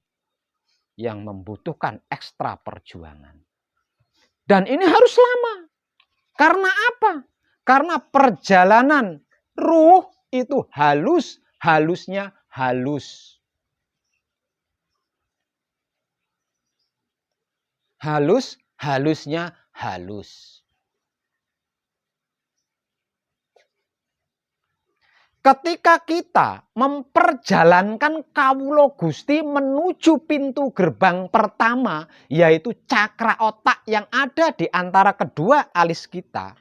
yang membutuhkan ekstra perjuangan. Dan ini harus lama. Karena apa? Karena perjalanan ruh itu halusnya halus. Halusnya halus. Ketika kita memperjalankan kawula Gusti menuju pintu gerbang pertama, yaitu cakra otak yang ada di antara kedua alis kita,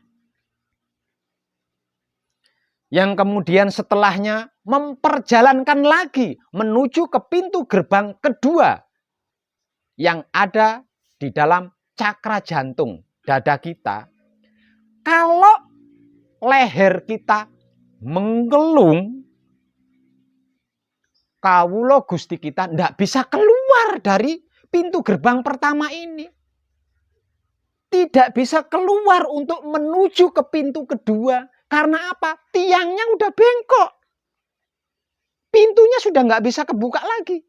yang kemudian setelahnya memperjalankan lagi menuju ke pintu gerbang kedua yang ada di dalam cakra jantung dada kita. Kalau leher kita menggelung, kawula Gusti kita tidak bisa keluar dari pintu gerbang pertama ini. Tidak bisa keluar untuk menuju ke pintu kedua. Karena apa? Tiangnya udah bengkok. Pintunya sudah nggak bisa kebuka lagi.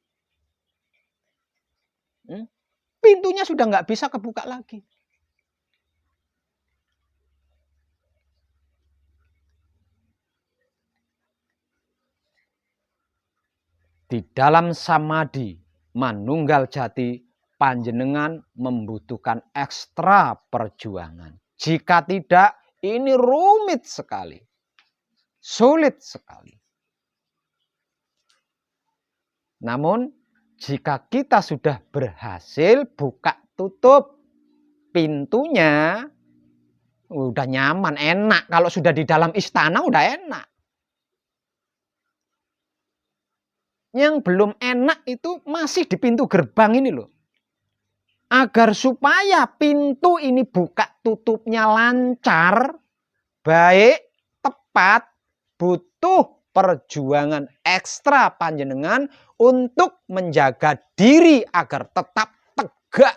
Pintunya sudah nggak bisa kebuka lagi. Di dalam samadhi manunggal jati, panjenengan membutuhkan ekstra perjuangan. Jika tidak, ini rumit sekali. Sulit sekali. Namun, jika kita sudah berhasil buka tutup pintunya, udah nyaman, enak. Kalau sudah di dalam istana udah enak. Yang belum enak itu masih di pintu gerbang ini loh. Agar supaya pintu ini buka tutupnya lancar, baik, tepat, butuh perjuangan ekstra panjenengan untuk menjaga diri agar tetap tegak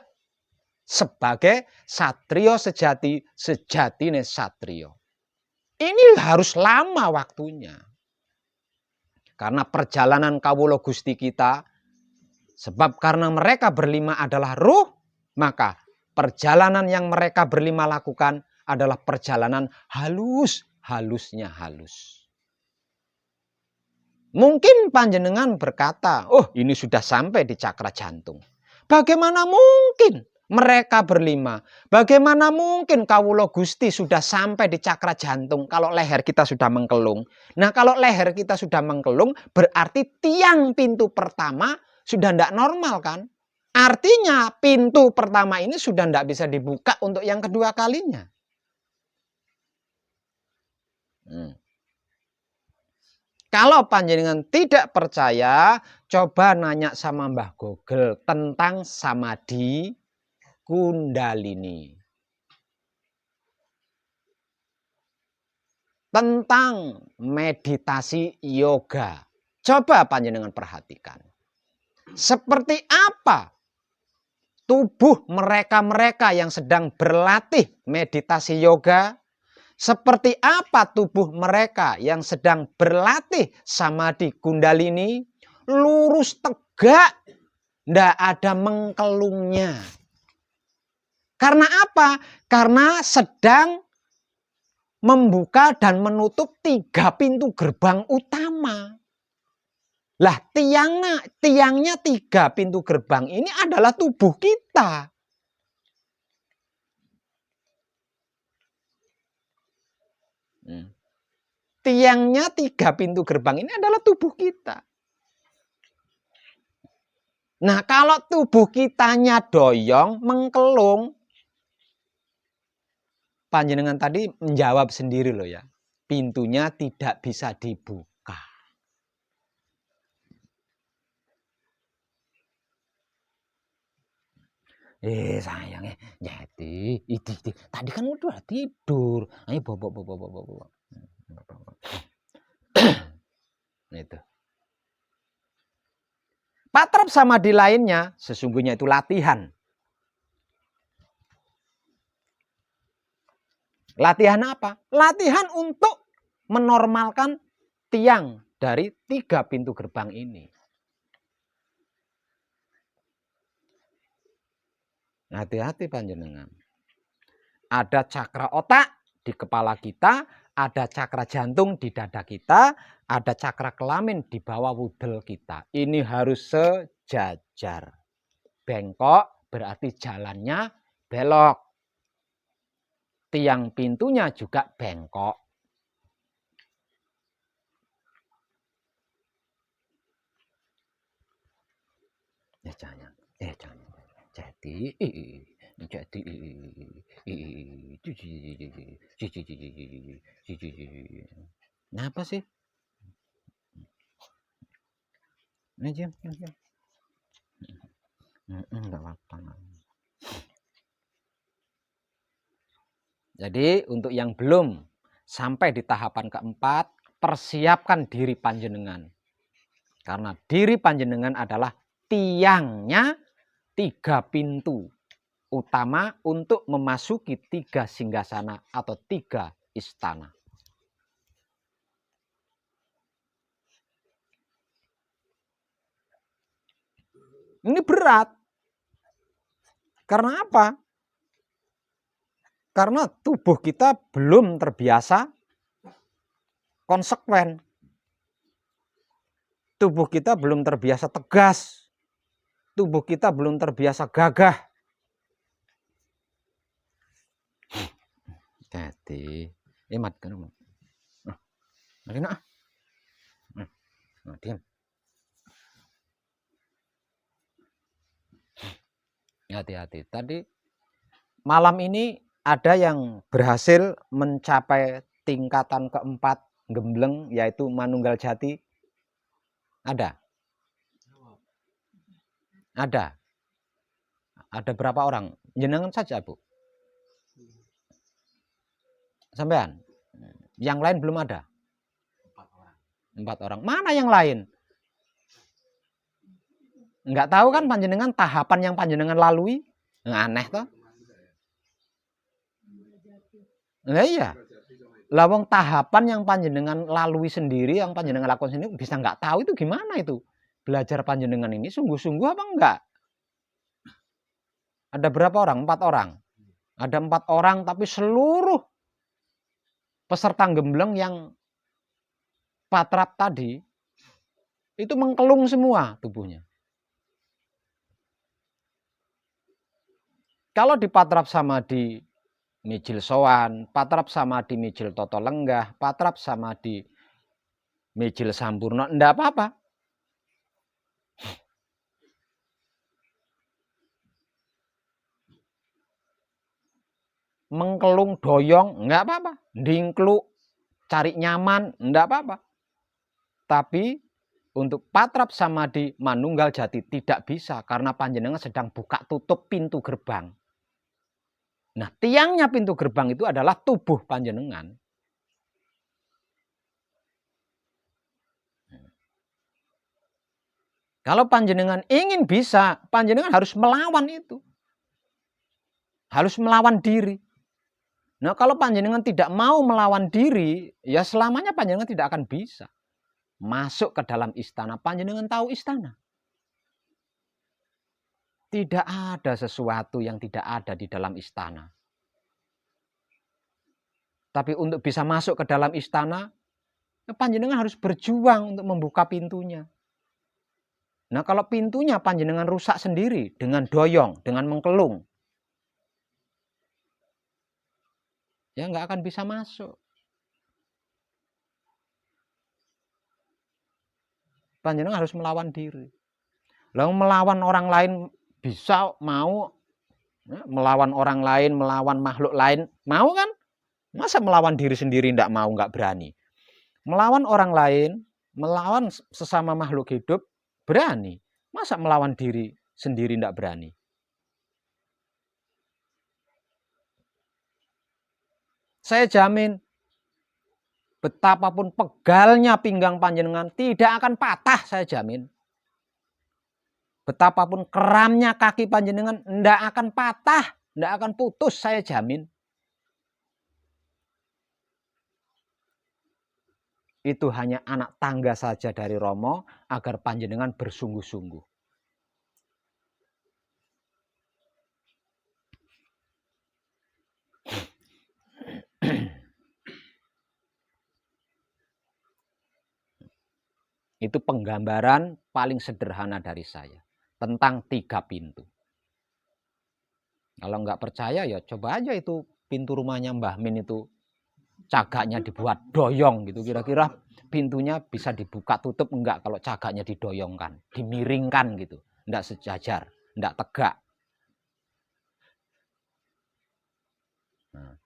sebagai satrio sejati, sejatine satrio. Ini harus lama waktunya. Karena perjalanan kawula Gusti kita, sebab karena mereka berlima adalah ruh, maka perjalanan yang mereka berlima lakukan adalah perjalanan halusnya halus. Mungkin panjenengan berkata, oh ini sudah sampai di cakra jantung. Bagaimana mungkin mereka berlima? Bagaimana mungkin kawula Gusti sudah sampai di cakra jantung kalau leher kita sudah mengkelung? Nah kalau leher kita sudah mengkelung berarti tiang pintu pertama sudah tidak normal kan? Artinya pintu pertama ini sudah tidak bisa dibuka untuk yang kedua kalinya. Kalau panjenengan tidak percaya, coba nanya sama Mbah Google tentang samadhi kundalini. Tentang meditasi yoga. Coba panjenengan perhatikan. Seperti apa tubuh mereka-mereka yang sedang berlatih meditasi yoga? Seperti apa tubuh mereka yang sedang berlatih samadhi kundalini? Lurus tegak, tidak ada mengkelungnya. Karena apa? Karena sedang membuka dan menutup 3 pintu gerbang utama. Lah tiangnya 3 pintu gerbang ini adalah tubuh kita. Tiangnya 3 pintu gerbang ini adalah tubuh kita. Nah kalau tubuh kitanya doyong, mengkelung, panjenengan tadi menjawab sendiri loh ya. Pintunya tidak bisa dibuka. Sayangnya jadi tadi kan udah tidur. Ayo bawa. Itu. Patrap samadhi lainnya sesungguhnya itu latihan. Latihan apa? Latihan untuk menormalkan tiang dari 3 pintu gerbang ini. Hati-hati panjenengan. Ada cakra otak di kepala kita, ada cakra jantung di dada kita, ada cakra kelamin di bawah wudel kita. Ini harus sejajar. Bengkok berarti jalannya belok. Tiang pintunya juga bengkok. Jangan. Jadi Kenapa sih? Ini jam. Enggak apa-apa. Jadi untuk yang belum sampai di tahapan keempat, persiapkan diri panjenengan. Karena diri panjenengan adalah tiangnya 3 pintu utama untuk memasuki 3 singgasana atau 3 istana. Ini berat. Karena apa? Karena tubuh kita belum terbiasa konsekuen. Tubuh kita belum terbiasa tegas. Tubuh kita belum terbiasa gagah. Jadi, emat kan? Diam. Hati-hati. Tadi malam ini ada yang berhasil mencapai tingkatan keempat gembleng, yaitu manunggal jati. Ada? Ada. Ada berapa orang? Jenengan saja, Bu. Sampean? Yang lain belum ada? 4 orang. Mana yang lain? Enggak tahu kan panjenengan tahapan yang panjenengan lalui? Aneh toh? Nah iya. Lah wong tahapan yang panjenengan lalui sendiri, yang panjenengan lakukan sendiri bisa nggak tahu itu gimana itu? Belajar panjenengan ini sungguh-sungguh apa enggak? Ada berapa orang? 4 orang. Ada 4 orang tapi seluruh peserta gembleng yang patrap tadi itu mengkelung semua tubuhnya. Kalau di patrap sama di mijil sowan, patrap sama di mijil toto lenggah, patrap sama di mijil sampurna, enggak apa-apa. Mengkelung doyong, enggak apa-apa. Dingkluk, cari nyaman, enggak apa-apa. Tapi untuk patrap sama di manunggal jati tidak bisa karena panjenengan sedang buka tutup pintu gerbang. Nah, tiangnya pintu gerbang itu adalah tubuh panjenengan. Kalau panjenengan ingin bisa, panjenengan harus melawan itu. Harus melawan diri. Nah, kalau panjenengan tidak mau melawan diri, ya selamanya panjenengan tidak akan bisa masuk ke dalam istana. Panjenengan tahu istana. Tidak ada sesuatu yang tidak ada di dalam istana. Tapi untuk bisa masuk ke dalam istana, panjenengan harus berjuang untuk membuka pintunya. Nah, kalau pintunya panjenengan rusak sendiri dengan doyong, dengan mengkelung, ya nggak akan bisa masuk. Panjenengan harus melawan diri. Lalu melawan orang lain bisa mau, melawan orang lain, melawan makhluk lain, mau kan? Masa melawan diri sendiri tidak mau, nggak berani. Melawan orang lain, melawan sesama makhluk hidup, berani. Masa melawan diri sendiri tidak berani. Saya jamin, betapapun pegalnya pinggang panjenengan tidak akan patah, saya jamin. Betapapun keramnya kaki panjenengan tidak akan patah, tidak akan putus, saya jamin. Itu hanya anak tangga saja dari Romo agar panjenengan bersungguh-sungguh. Itu penggambaran paling sederhana dari saya tentang 3 pintu. Kalau nggak percaya ya coba aja itu pintu rumahnya Mbah Min itu cagaknya dibuat doyong gitu, kira-kira pintunya bisa dibuka tutup enggak kalau cagaknya didoyongkan, dimiringkan gitu, enggak sejajar, enggak tegak. Nah.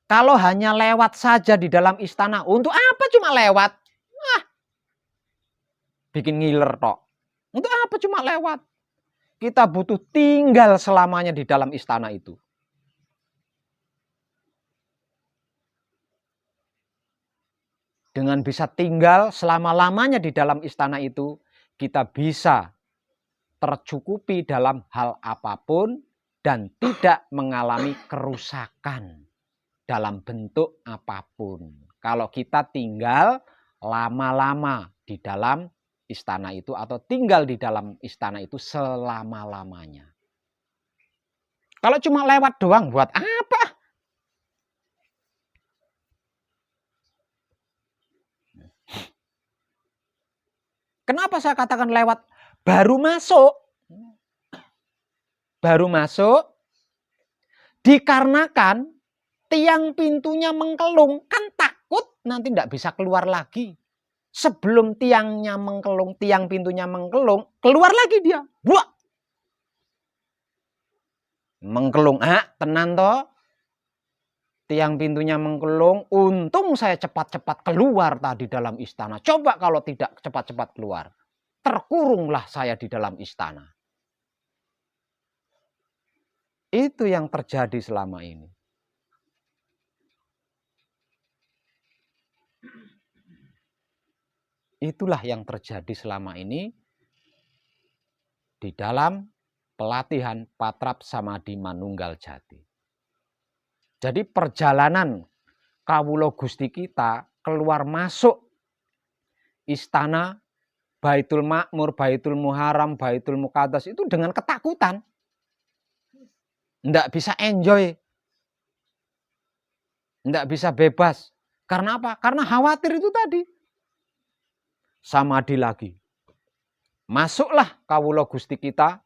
Kalau hanya lewat saja di dalam istana, untuk apa cuma lewat? Bikin ngiler tok. Untuk apa cuma lewat? Kita butuh tinggal selamanya di dalam istana itu. Dengan bisa tinggal selama-lamanya di dalam istana itu, kita bisa tercukupi dalam hal apapun dan tidak mengalami kerusakan dalam bentuk apapun. Kalau kita tinggal lama-lama di dalam istana itu atau tinggal di dalam istana itu selama-lamanya. Kalau cuma lewat doang, buat apa? Kenapa saya katakan lewat? Baru masuk. Baru masuk. Dikarenakan tiang pintunya mengkelung. Kan takut nanti tidak bisa keluar lagi. Sebelum tiangnya mengkelung, tiang pintunya mengkelung, keluar lagi dia. Buak. Mengkelung. Tenan toh. Tiang pintunya mengkelung. Untung saya cepat-cepat keluar tadi dalam istana. Coba kalau tidak cepat-cepat keluar. Terkurunglah saya di dalam istana. Itu yang terjadi selama ini. Itulah yang terjadi selama ini di dalam pelatihan Patrap Samadhi Manunggal Jati. Jadi perjalanan kawula Gusti kita keluar masuk istana Baitul Makmur, Baitul Muharram, Baitul Muqaddas itu dengan ketakutan. Tidak bisa enjoy. Tidak bisa bebas. Karena apa? Karena khawatir itu tadi. Samadhi lagi. Masuklah kawula Gusti kita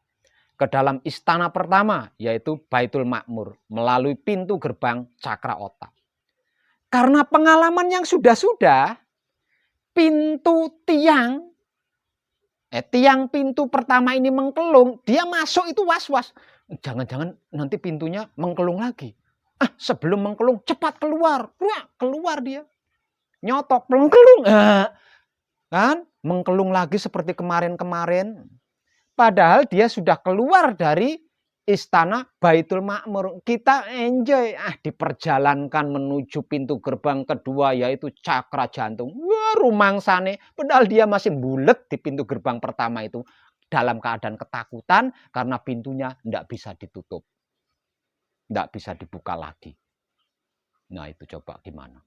ke dalam istana pertama, yaitu Baitul Makmur, melalui pintu gerbang Cakra Otak. Karena pengalaman yang sudah-sudah, pintu tiang pintu pertama ini mengkelung, dia masuk itu was-was. Jangan-jangan nanti pintunya mengkelung lagi. Sebelum mengkelung, cepat keluar. Keluar dia. Nyotok, mengkelung. Kan? Mengkelung lagi seperti kemarin-kemarin. Padahal dia sudah keluar dari istana Baitul Makmur. Kita enjoy. Diperjalankan menuju pintu gerbang kedua, yaitu Cakra Jantung. Wah, rumangsane. Padahal dia masih bulet di pintu gerbang pertama itu. Dalam keadaan ketakutan karena pintunya tidak bisa ditutup. Tidak bisa dibuka lagi. Nah itu coba gimana?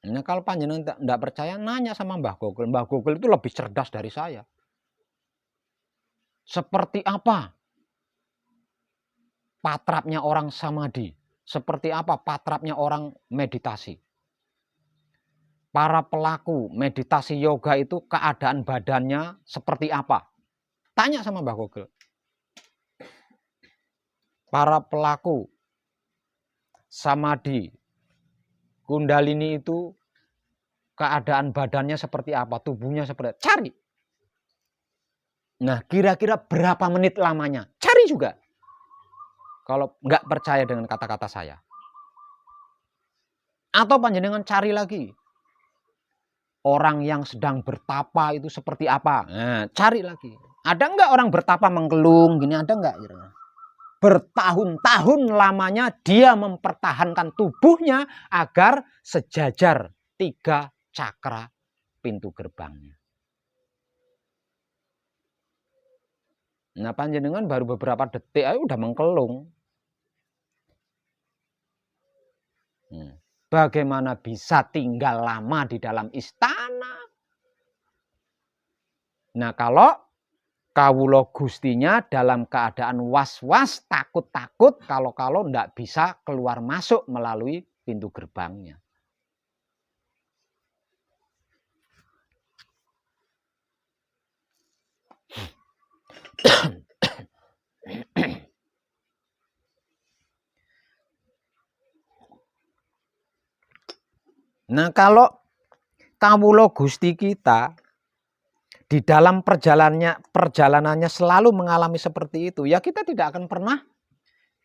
Nah, kalau panjenengan tidak percaya, nanya sama Mbah Gogol. Mbah Gogol itu lebih cerdas dari saya. Seperti apa patrapnya orang samadhi? Seperti apa patrapnya orang meditasi? Para pelaku meditasi yoga itu keadaan badannya seperti apa? Tanya sama Mbah Gogol. Para pelaku samadhi Kundalini itu keadaan badannya seperti apa, tubuhnya seperti apa. Cari. Nah, kira-kira berapa menit lamanya? Cari juga. Kalau nggak percaya dengan kata-kata saya. Atau panjenengan cari lagi. Orang yang sedang bertapa itu seperti apa? Nah, cari lagi. Ada nggak orang bertapa mengkelung gini? Ada nggak? Bertahun-tahun lamanya dia mempertahankan tubuhnya agar sejajar 3 cakra pintu gerbangnya. Nah, panjenengan baru beberapa detik aja udah mengkelung. Bagaimana bisa tinggal lama di dalam istana? Nah, kalau kawula Gustinya dalam keadaan was-was, takut-takut kalau ndak bisa keluar masuk melalui pintu gerbangnya. Nah, kalau kawula Gusti kita di dalam perjalanannya selalu mengalami seperti itu, ya kita tidak akan pernah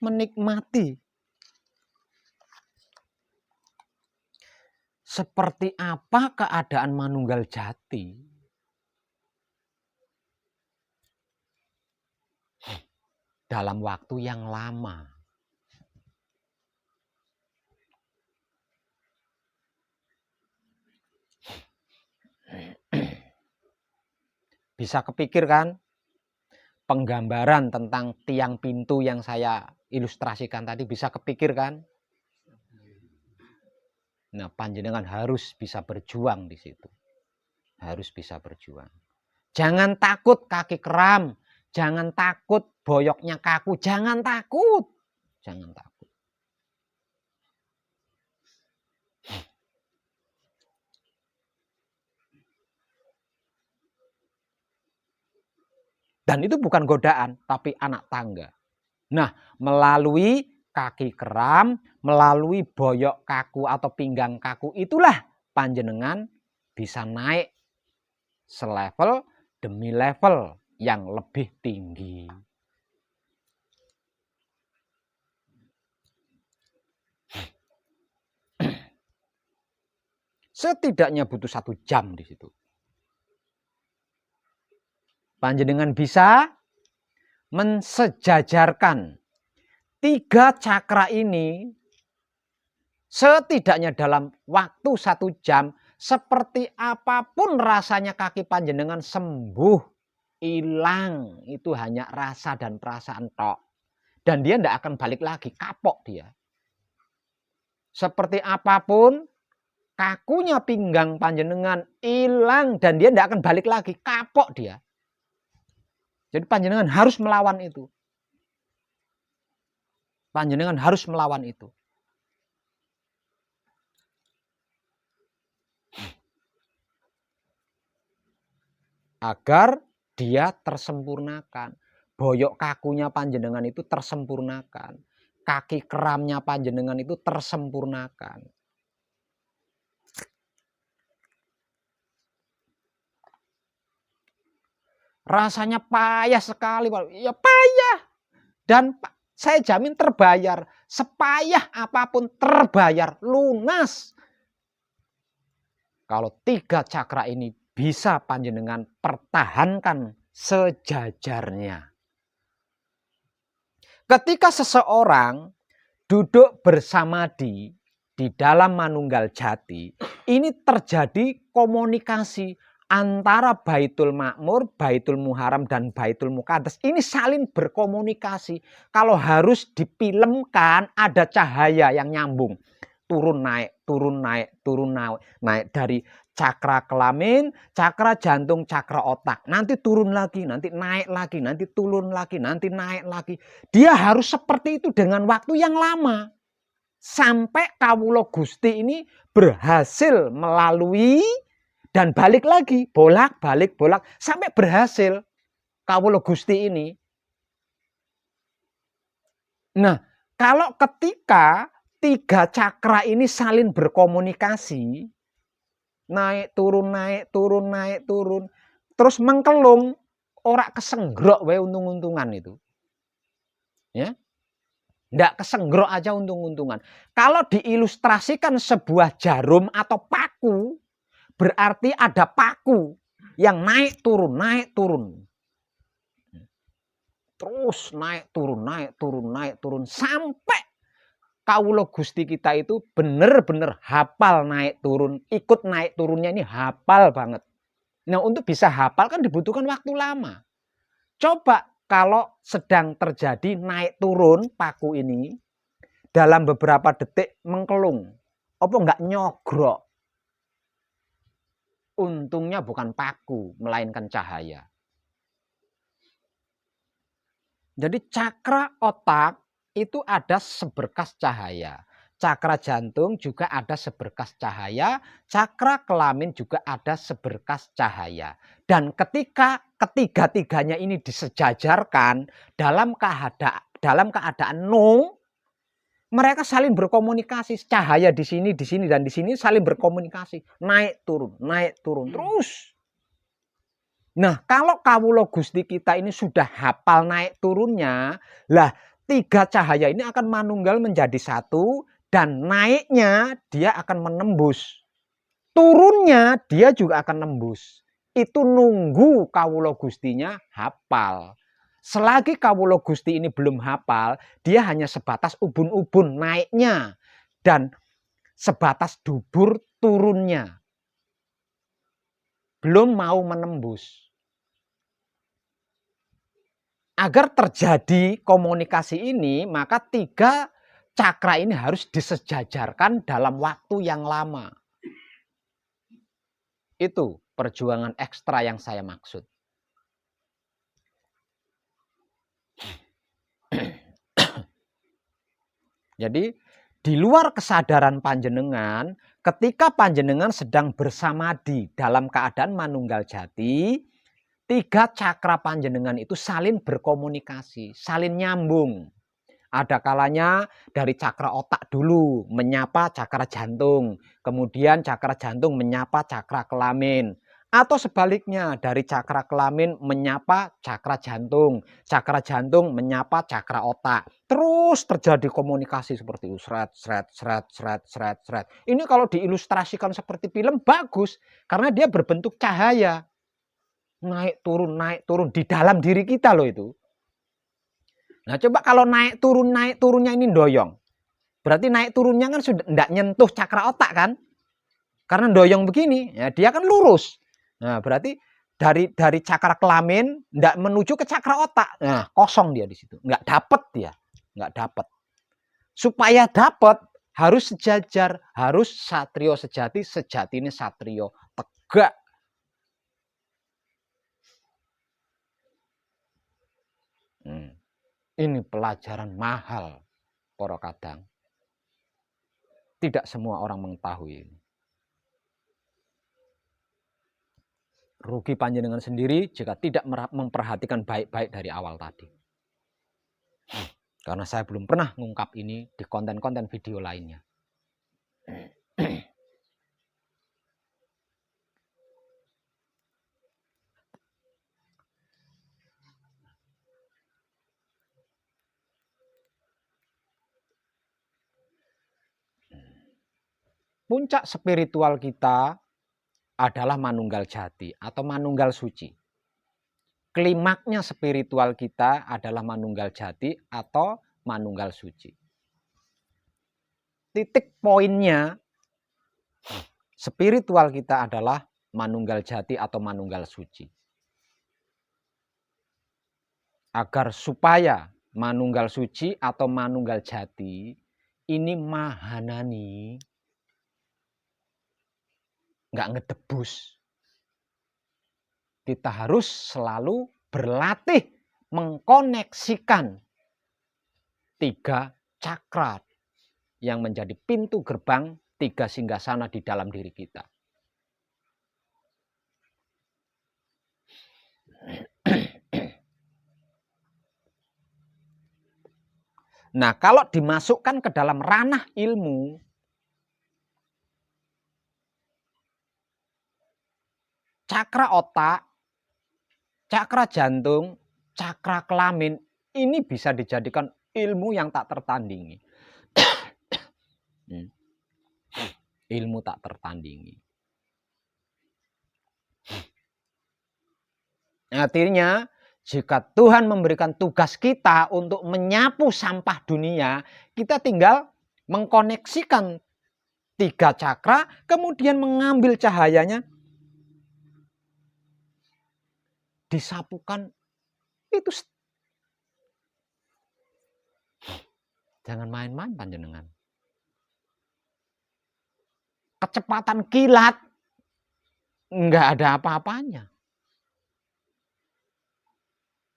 menikmati seperti apa keadaan manunggal jati dalam waktu yang lama. Bisa kepikir kan penggambaran tentang tiang pintu yang saya ilustrasikan tadi, bisa kepikir kan? Nah, panjenengan harus bisa berjuang di situ. Harus bisa berjuang. Jangan takut kaki kram, jangan takut boyoknya kaku, jangan takut. Jangan takut. Dan itu bukan godaan, tapi anak tangga. Nah, melalui kaki kram, melalui boyok kaku atau pinggang kaku, itulah panjenengan bisa naik selevel demi level yang lebih tinggi. Setidaknya butuh 1 jam di situ. Panjenengan bisa mensejajarkan 3 cakra ini setidaknya dalam waktu 1 jam. Seperti apapun rasanya kaki panjenengan sembuh, hilang. Itu hanya rasa dan perasaan tok. Dan dia tidak akan balik lagi, kapok dia. Seperti apapun, kakunya pinggang panjenengan hilang dan dia tidak akan balik lagi, kapok dia. Jadi panjenengan harus melawan itu. Panjenengan harus melawan itu. Agar dia tersempurnakan. Boyok kakunya panjenengan itu tersempurnakan. Kaki keramnya panjenengan itu tersempurnakan. Rasanya payah sekali, Pak. Ya payah. Dan saya jamin terbayar. Sepayah apapun terbayar, lunas. Kalau 3 cakra ini bisa panjenengan pertahankan sejajarnya. Ketika seseorang duduk bersamadi di dalam manunggal jati, ini terjadi komunikasi antara Baitul Makmur, Baitul Muharram, dan Baitul Muqaddas. Ini saling berkomunikasi. Kalau harus difilmkan, ada cahaya yang nyambung. Turun naik, turun naik, turun naik. Dari cakra kelamin, cakra jantung, cakra otak. Nanti turun lagi, nanti naik lagi, nanti turun lagi, nanti naik lagi. Dia harus seperti itu dengan waktu yang lama. Sampai kawula Gusti ini berhasil melalui dan balik lagi, bolak-balik, sampai berhasil kawula Gusti ini. Nah, kalau ketika 3 cakra ini saling berkomunikasi, naik turun, naik turun, naik turun, terus mengkelung, ora kesenggrok wae untung-untungan itu. Ya. Ndak kesenggrok aja untung-untungan. Kalau diilustrasikan sebuah jarum atau paku, berarti ada paku yang naik turun, naik turun. Terus naik turun, naik turun, naik turun. Sampai kawula Gusti kita itu benar-benar hafal naik turun. Ikut naik turunnya ini hafal banget. Nah, untuk bisa hafal kan dibutuhkan waktu lama. Coba kalau sedang terjadi naik turun paku ini, dalam beberapa detik mengkelung. Apa enggak nyogrok? Untungnya bukan paku, melainkan cahaya. Jadi cakra otak itu ada seberkas cahaya. Cakra jantung juga ada seberkas cahaya. Cakra kelamin juga ada seberkas cahaya. Dan ketika ketiga-tiganya ini disejajarkan dalam keadaan nung, Mereka saling berkomunikasi. Cahaya di sini, dan di sini saling berkomunikasi. Naik turun terus. Nah, kalau kawula Gusti kita ini sudah hafal naik turunnya, lah 3 cahaya ini akan manunggal menjadi satu, dan naiknya dia akan menembus. Turunnya dia juga akan nembus. Itu nunggu kawula Gustinya hafal. Selagi kawula Gusti ini belum hafal, dia hanya sebatas ubun-ubun naiknya dan sebatas dubur turunnya. Belum mau menembus. Agar terjadi komunikasi ini, maka 3 cakra ini harus disejajarkan dalam waktu yang lama. Itu perjuangan ekstra yang saya maksud. Jadi di luar kesadaran panjenengan, ketika panjenengan sedang bersamadi dalam keadaan manunggal jati, 3 cakra panjenengan itu saling berkomunikasi, saling nyambung. Ada kalanya dari cakra otak dulu menyapa cakra jantung, kemudian cakra jantung menyapa cakra kelamin. Atau sebaliknya, dari cakra kelamin menyapa cakra jantung menyapa cakra otak. Terus terjadi komunikasi seperti itu. Sret. Ini kalau diilustrasikan seperti film bagus, karena dia berbentuk cahaya. Naik turun di dalam diri kita loh itu. Nah, coba kalau naik turunnya ini doyong. Berarti naik turunnya kan sudah tidak nyentuh cakra otak kan? Karena doyong begini, ya dia kan lurus. Nah, berarti dari cakra kelamin tidak menuju ke cakra otak. Nah, kosong dia di situ. Nggak dapat dia. Nggak dapat. Supaya dapat harus sejajar, harus satrio sejati ini satrio tegak. Ini pelajaran mahal, para kadang. Tidak semua orang mengetahui. Rugi panjenengan sendiri jika tidak memperhatikan baik-baik dari awal tadi. Karena saya belum pernah mengungkap ini di konten-konten video lainnya. Puncak spiritual kita adalah manunggal jati atau manunggal suci. Klimaknya spiritual kita adalah manunggal jati atau manunggal suci. Titik poinnya spiritual kita adalah manunggal jati atau manunggal suci. Agar supaya manunggal suci atau manunggal jati ini mahanani, nggak ngedebus. Kita harus selalu berlatih mengkoneksikan 3 cakra yang menjadi pintu gerbang 3 singgasana di dalam diri kita. Nah, kalau dimasukkan ke dalam ranah ilmu, cakra otak, cakra jantung, cakra kelamin, ini bisa dijadikan ilmu yang tak tertandingi. Ilmu tak tertandingi. Artinya, jika Tuhan memberikan tugas kita untuk menyapu sampah dunia, kita tinggal mengkoneksikan 3 cakra, kemudian mengambil cahayanya, disapukan. Itu jangan main-main panjenengan. Kecepatan kilat nggak ada apa-apanya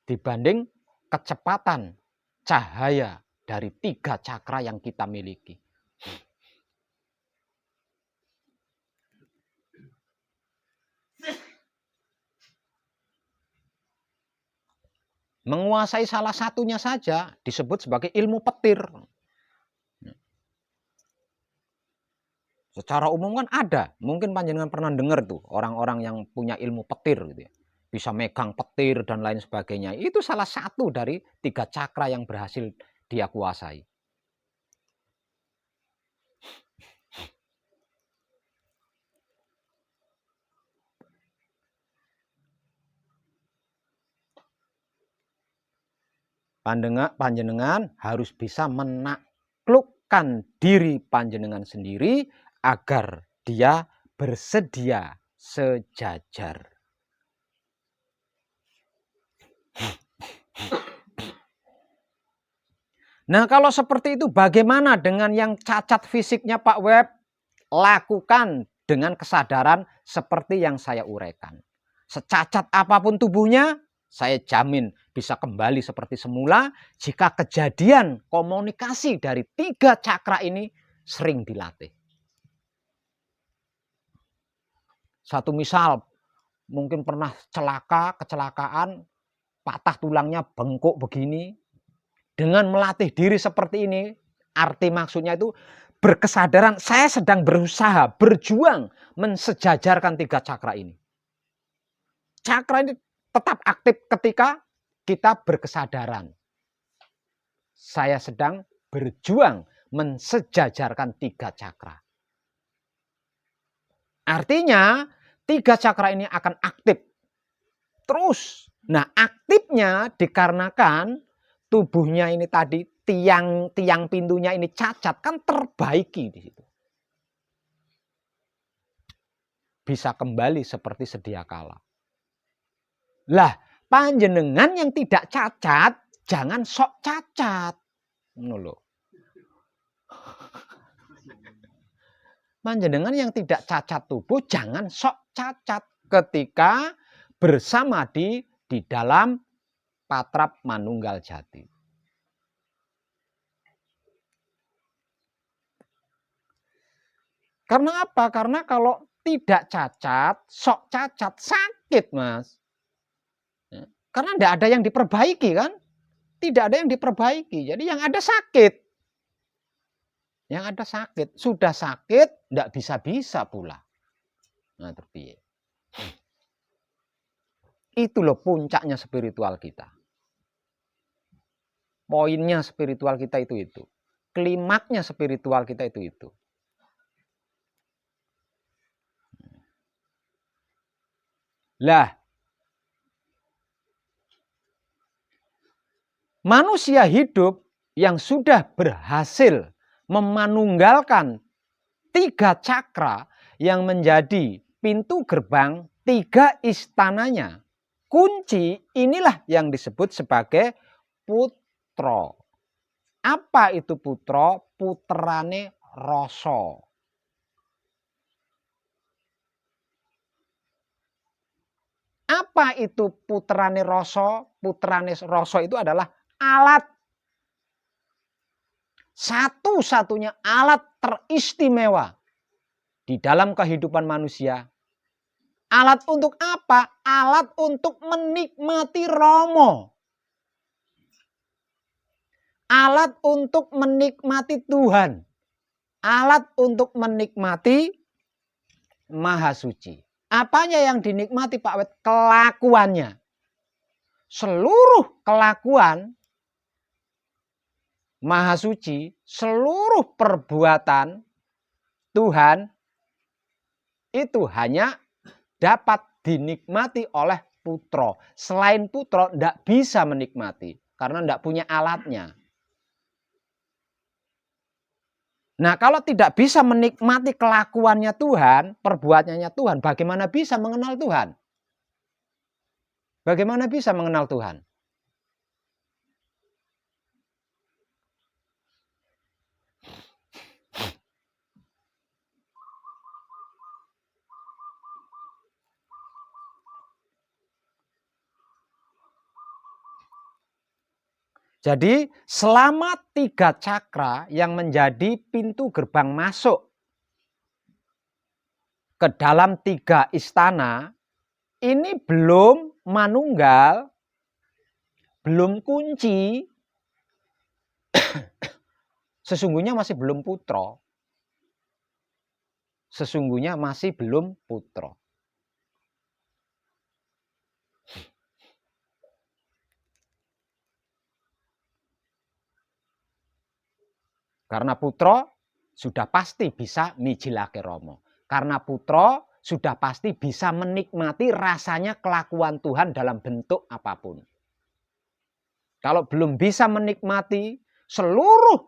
dibanding kecepatan cahaya dari 3 cakra yang kita miliki. Menguasai salah satunya saja disebut sebagai ilmu petir. Secara umum kan ada. Mungkin panjenengan pernah dengar tuh orang-orang yang punya ilmu petir gitu ya. Bisa megang petir dan lain sebagainya. Itu salah satu dari 3 cakra yang berhasil dia kuasai. Panjenengan harus bisa menaklukkan diri panjenengan sendiri agar dia bersedia sejajar. Nah, kalau seperti itu bagaimana dengan yang cacat fisiknya Pak Web? Lakukan dengan kesadaran seperti yang saya uraikan. Secacat apapun tubuhnya, saya jamin bisa kembali seperti semula jika kejadian komunikasi dari 3 cakra ini sering dilatih. Satu misal, mungkin pernah kecelakaan, patah tulangnya bengkok begini. Dengan melatih diri seperti ini, arti maksudnya itu berkesadaran saya sedang berusaha, berjuang mensejajarkan 3 cakra ini. Cakra ini tetap aktif ketika kita berkesadaran. Saya sedang berjuang mensejajarkan 3 cakra. Artinya 3 cakra ini akan aktif terus. Nah, aktifnya dikarenakan tubuhnya ini tadi tiang pintunya ini cacat kan terbaiki di situ. Bisa kembali seperti sedia kala. Lah, panjenengan yang tidak cacat jangan sok cacat. Ngono. Panjenengan yang tidak cacat tubuh jangan sok cacat ketika bersamadhi di dalam patrap manunggal jati. Karena apa? Karena kalau tidak cacat, sok cacat, sakit Mas. Karena tidak ada yang diperbaiki kan? Tidak ada yang diperbaiki. Jadi yang ada sakit. Yang ada sakit. Sudah sakit, tidak bisa-bisa pula. Nah, terpiye. Itu loh puncaknya spiritual kita. Poinnya spiritual kita itu. Klimaknya spiritual kita itu. Lah, manusia hidup yang sudah berhasil memanunggalkan 3 cakra yang menjadi pintu gerbang 3 istananya. Kunci inilah yang disebut sebagai putra. Apa itu putra? Putrane rasa. Apa itu putrane rasa? Putrane rasa itu adalah alat. Satu-satunya alat teristimewa di dalam kehidupan manusia. Alat untuk apa? Alat untuk menikmati Rama. Alat untuk menikmati Tuhan. Alat untuk menikmati Maha Suci. Apanya yang dinikmati Pak Wet? Kelakuannya. Seluruh kelakuan Maha Suci, seluruh perbuatan Tuhan itu hanya dapat dinikmati oleh putra. Selain putra tidak bisa menikmati karena tidak punya alatnya. Nah, kalau tidak bisa menikmati kelakuannya Tuhan, perbuatannya Tuhan, bagaimana bisa mengenal Tuhan? Bagaimana bisa mengenal Tuhan? Jadi selama 3 cakra yang menjadi pintu gerbang masuk ke dalam 3 istana, ini belum manunggal, belum kunci, sesungguhnya masih belum putra. sesungguhnya masih belum putra. Karena putra sudah pasti bisa mijilake Rama. Karena putra sudah pasti bisa menikmati rasanya kelakuan Tuhan dalam bentuk apapun. Kalau belum bisa menikmati seluruh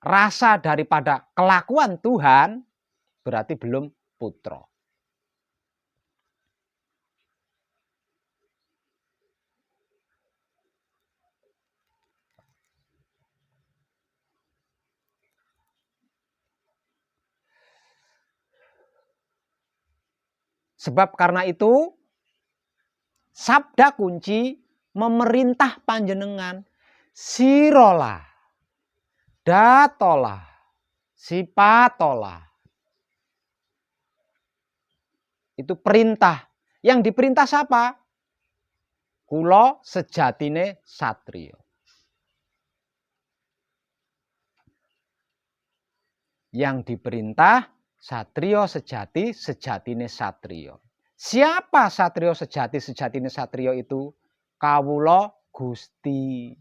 rasa daripada kelakuan Tuhan, berarti belum putra. Sebab karena itu, sabda kunci memerintah panjenengan, sirolah, datolah, sipatolah. Itu perintah. Yang diperintah siapa? Kulo sejatine satriya. Yang diperintah satriya sejati, sejatine satriya. Siapa satriya sejati, sejatine satriya itu? Kawula Gusti.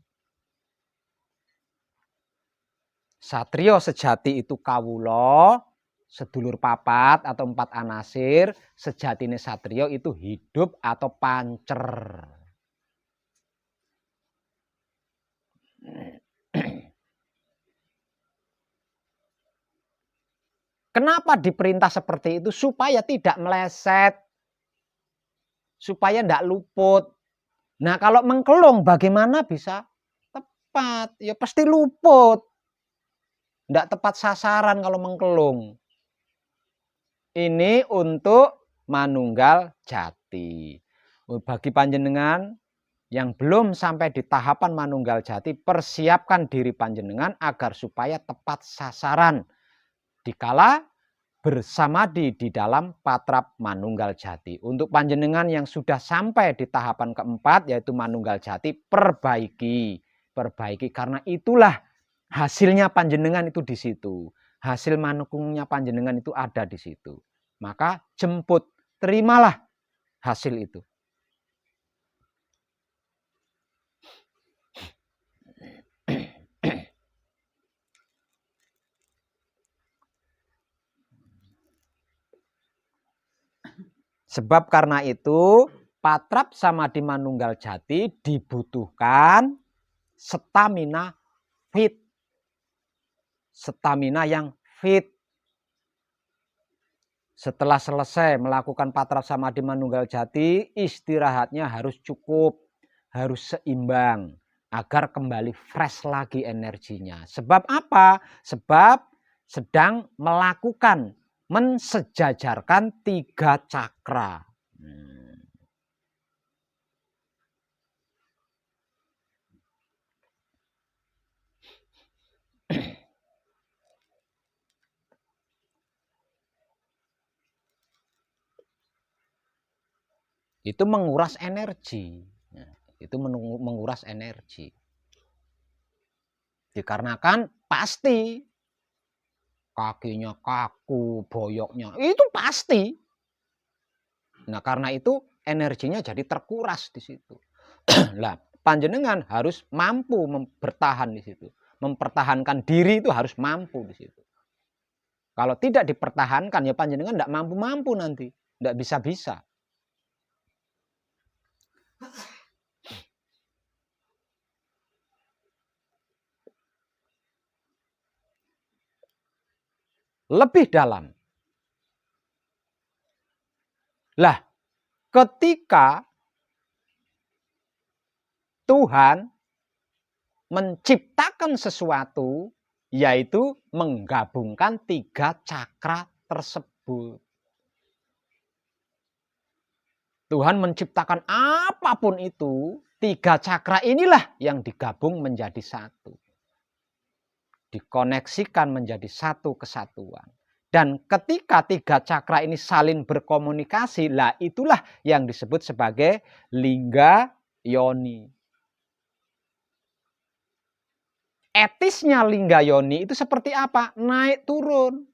Satriya sejati itu kawula, sedulur papat atau 4 anasir. Sejatine satriya itu hidup atau pancer. Kenapa diperintah seperti itu? Supaya tidak meleset. Supaya tidak luput. Nah kalau mengkelung bagaimana bisa tepat? Ya pasti luput. Tidak tepat sasaran kalau mengkelung. Ini untuk manunggal jati. Bagi panjenengan yang belum sampai di tahapan manunggal jati, persiapkan diri panjenengan agar supaya tepat sasaran dikala bersamadi di dalam patrap manunggal jati. Untuk panjenengan yang sudah sampai di tahapan keempat yaitu manunggal jati, perbaiki karena itulah hasilnya panjenengan itu di situ. Hasil manukungnya panjenengan itu ada di situ. Maka jemput, terimalah hasil itu. Sebab karena itu patrap samadhi manunggal jati dibutuhkan stamina fit. Stamina yang fit. Setelah selesai melakukan patrap samadhi manunggal jati, istirahatnya harus cukup, harus seimbang agar kembali fresh lagi energinya. Sebab apa? Sebab sedang melakukan mensejajarkan 3 cakra. Itu menguras energi. Itu menguras energi. Dikarenakan pasti kakinya kaku, boyoknya, itu pasti. Nah, karena itu energinya jadi terkuras di situ. Lah, panjenengan harus mampu bertahan di situ. Mempertahankan diri itu harus mampu di situ. Kalau tidak dipertahankan ya panjenengan tidak mampu-mampu nanti, tidak bisa-bisa. Lebih dalam. Lah, ketika Tuhan menciptakan sesuatu, yaitu menggabungkan 3 cakra tersebut. Tuhan menciptakan apapun itu, 3 cakra inilah yang digabung menjadi satu. Dikoneksikan menjadi satu kesatuan. Dan ketika 3 cakra ini saling berkomunikasi, lah itulah yang disebut sebagai lingga yoni. Etisnya lingga yoni itu seperti apa? Naik turun.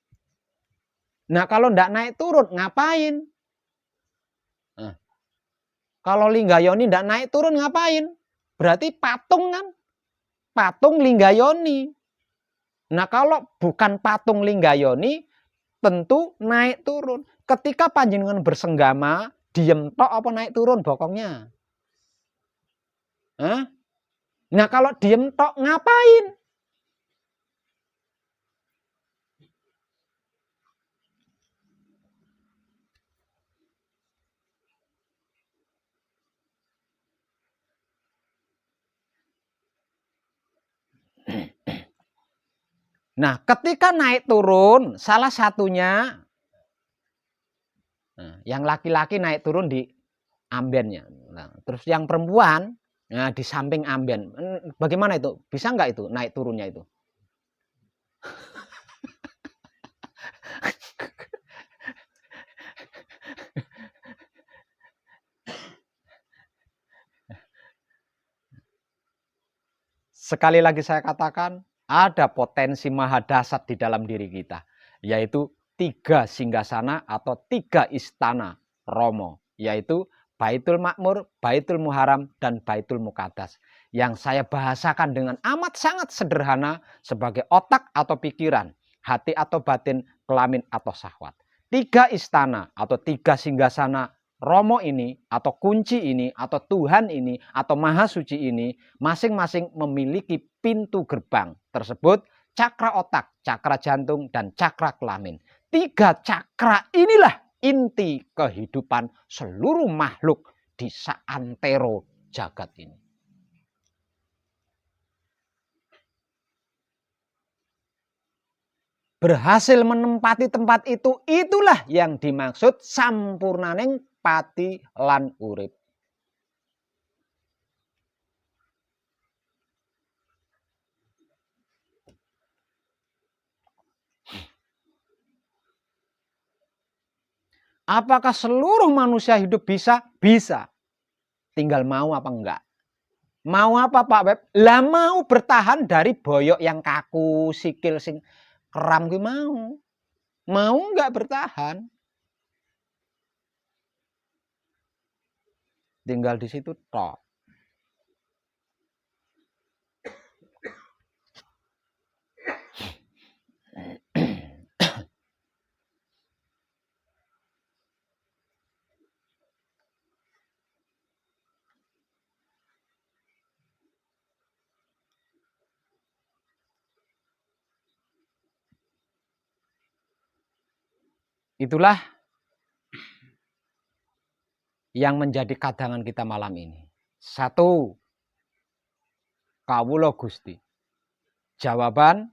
Nah, kalau ndak naik turun, ngapain? Nah, kalau Linggayoni ndak naik turun, ngapain? Berarti patung kan? Patung Linggayoni. Nah, kalau bukan patung Linggayoni, tentu naik turun. Ketika panjenengan bersenggama, diem tok apa naik turun bokongnya? Hah? Nah, kalau diem tok ngapain? Nah, ketika naik turun, salah satunya, nah, yang laki-laki naik turun di ambennya. Nah, terus yang perempuan, nah, di samping amben. Bagaimana itu? Bisa nggak itu naik turunnya itu? Sekali lagi saya katakan, ada potensi maha dasar di dalam diri kita, yaitu 3 singgasana atau 3 istana Romo, yaitu Baitul Makmur, Baitul Muharram, dan Baitul Muqaddas. Yang saya bahasakan dengan amat sangat sederhana sebagai otak atau pikiran, hati atau batin, kelamin atau syahwat. 3 istana atau 3 singgasana Romo ini, atau kunci ini, atau Tuhan ini, atau Maha Suci ini, masing-masing memiliki pintu gerbang tersebut, cakra otak, cakra jantung, dan cakra kelamin. 3 cakra inilah inti kehidupan seluruh makhluk di seantero jagat ini. Berhasil menempati tempat itu, itulah yang dimaksud sampurnaning pati lan urip. Apakah seluruh manusia hidup bisa? Bisa. Tinggal mau apa enggak. Mau apa Pak Beb? Lah mau bertahan dari boyok yang kaku, sikil sing keram gue mau. Mau enggak bertahan? Tinggal di situ tok. Itulah yang menjadi kadangan kita malam ini. 1. Kawula Gusti. Jawaban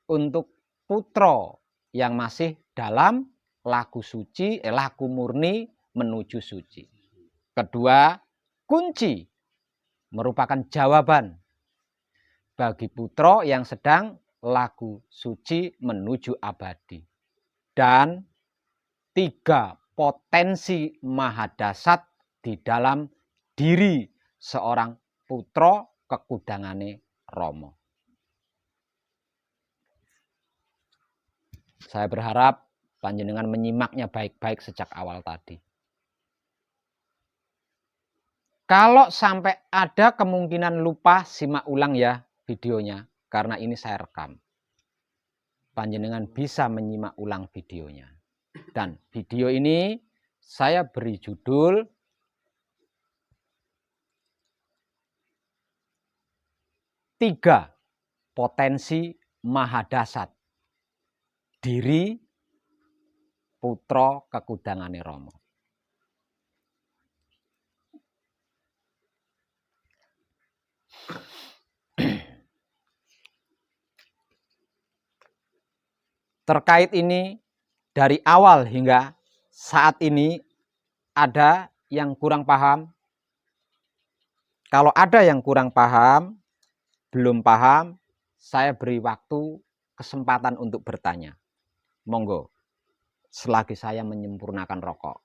untuk putra yang masih dalam laku suci, laku murni menuju suci. Kedua, kunci merupakan jawaban bagi putra yang sedang laku suci menuju abadi. Dan 3 potensi mahadasat di dalam diri seorang putra kekudangane Romo. Saya berharap panjenengan menyimaknya baik-baik sejak awal tadi. Kalau sampai ada kemungkinan lupa, simak ulang ya videonya, karena ini saya rekam. Panjenengan bisa menyimak ulang videonya. Dan video ini saya beri judul Tiga Potensi Mahadasat Diri Putra Kekudangane Romo. Terkait ini, dari awal hingga saat ini ada yang kurang paham. Kalau ada yang kurang paham, belum paham, saya beri waktu, kesempatan untuk bertanya. Monggo, selagi saya menyempurnakan rokok.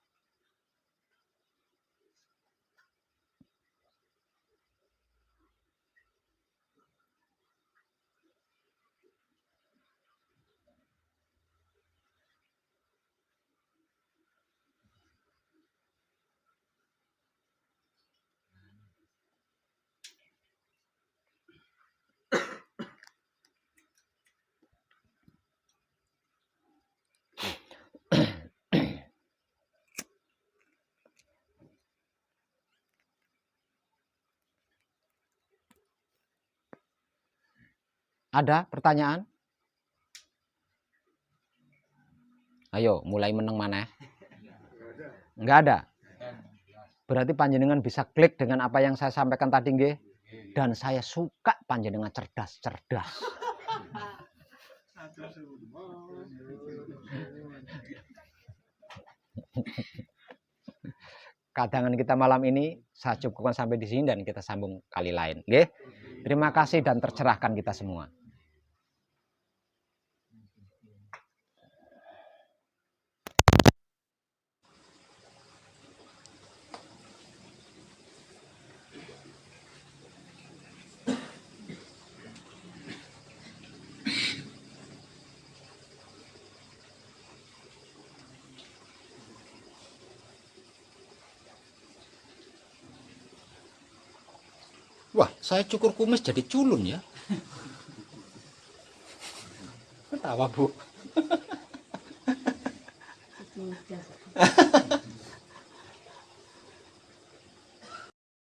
Ada pertanyaan? Ayo, mulai meneng mana? Enggak ada. Berarti panjenengan bisa klik dengan apa yang saya sampaikan tadi, nggih? Dan saya suka panjenengan cerdas-cerdas. Kadangan kita malam ini saya cukupkan sampai di sini dan kita sambung kali lain, nggih? Terima kasih dan tercerahkan kita semua. Wah, saya cukur kumis jadi culun ya. Ketawa, Bu.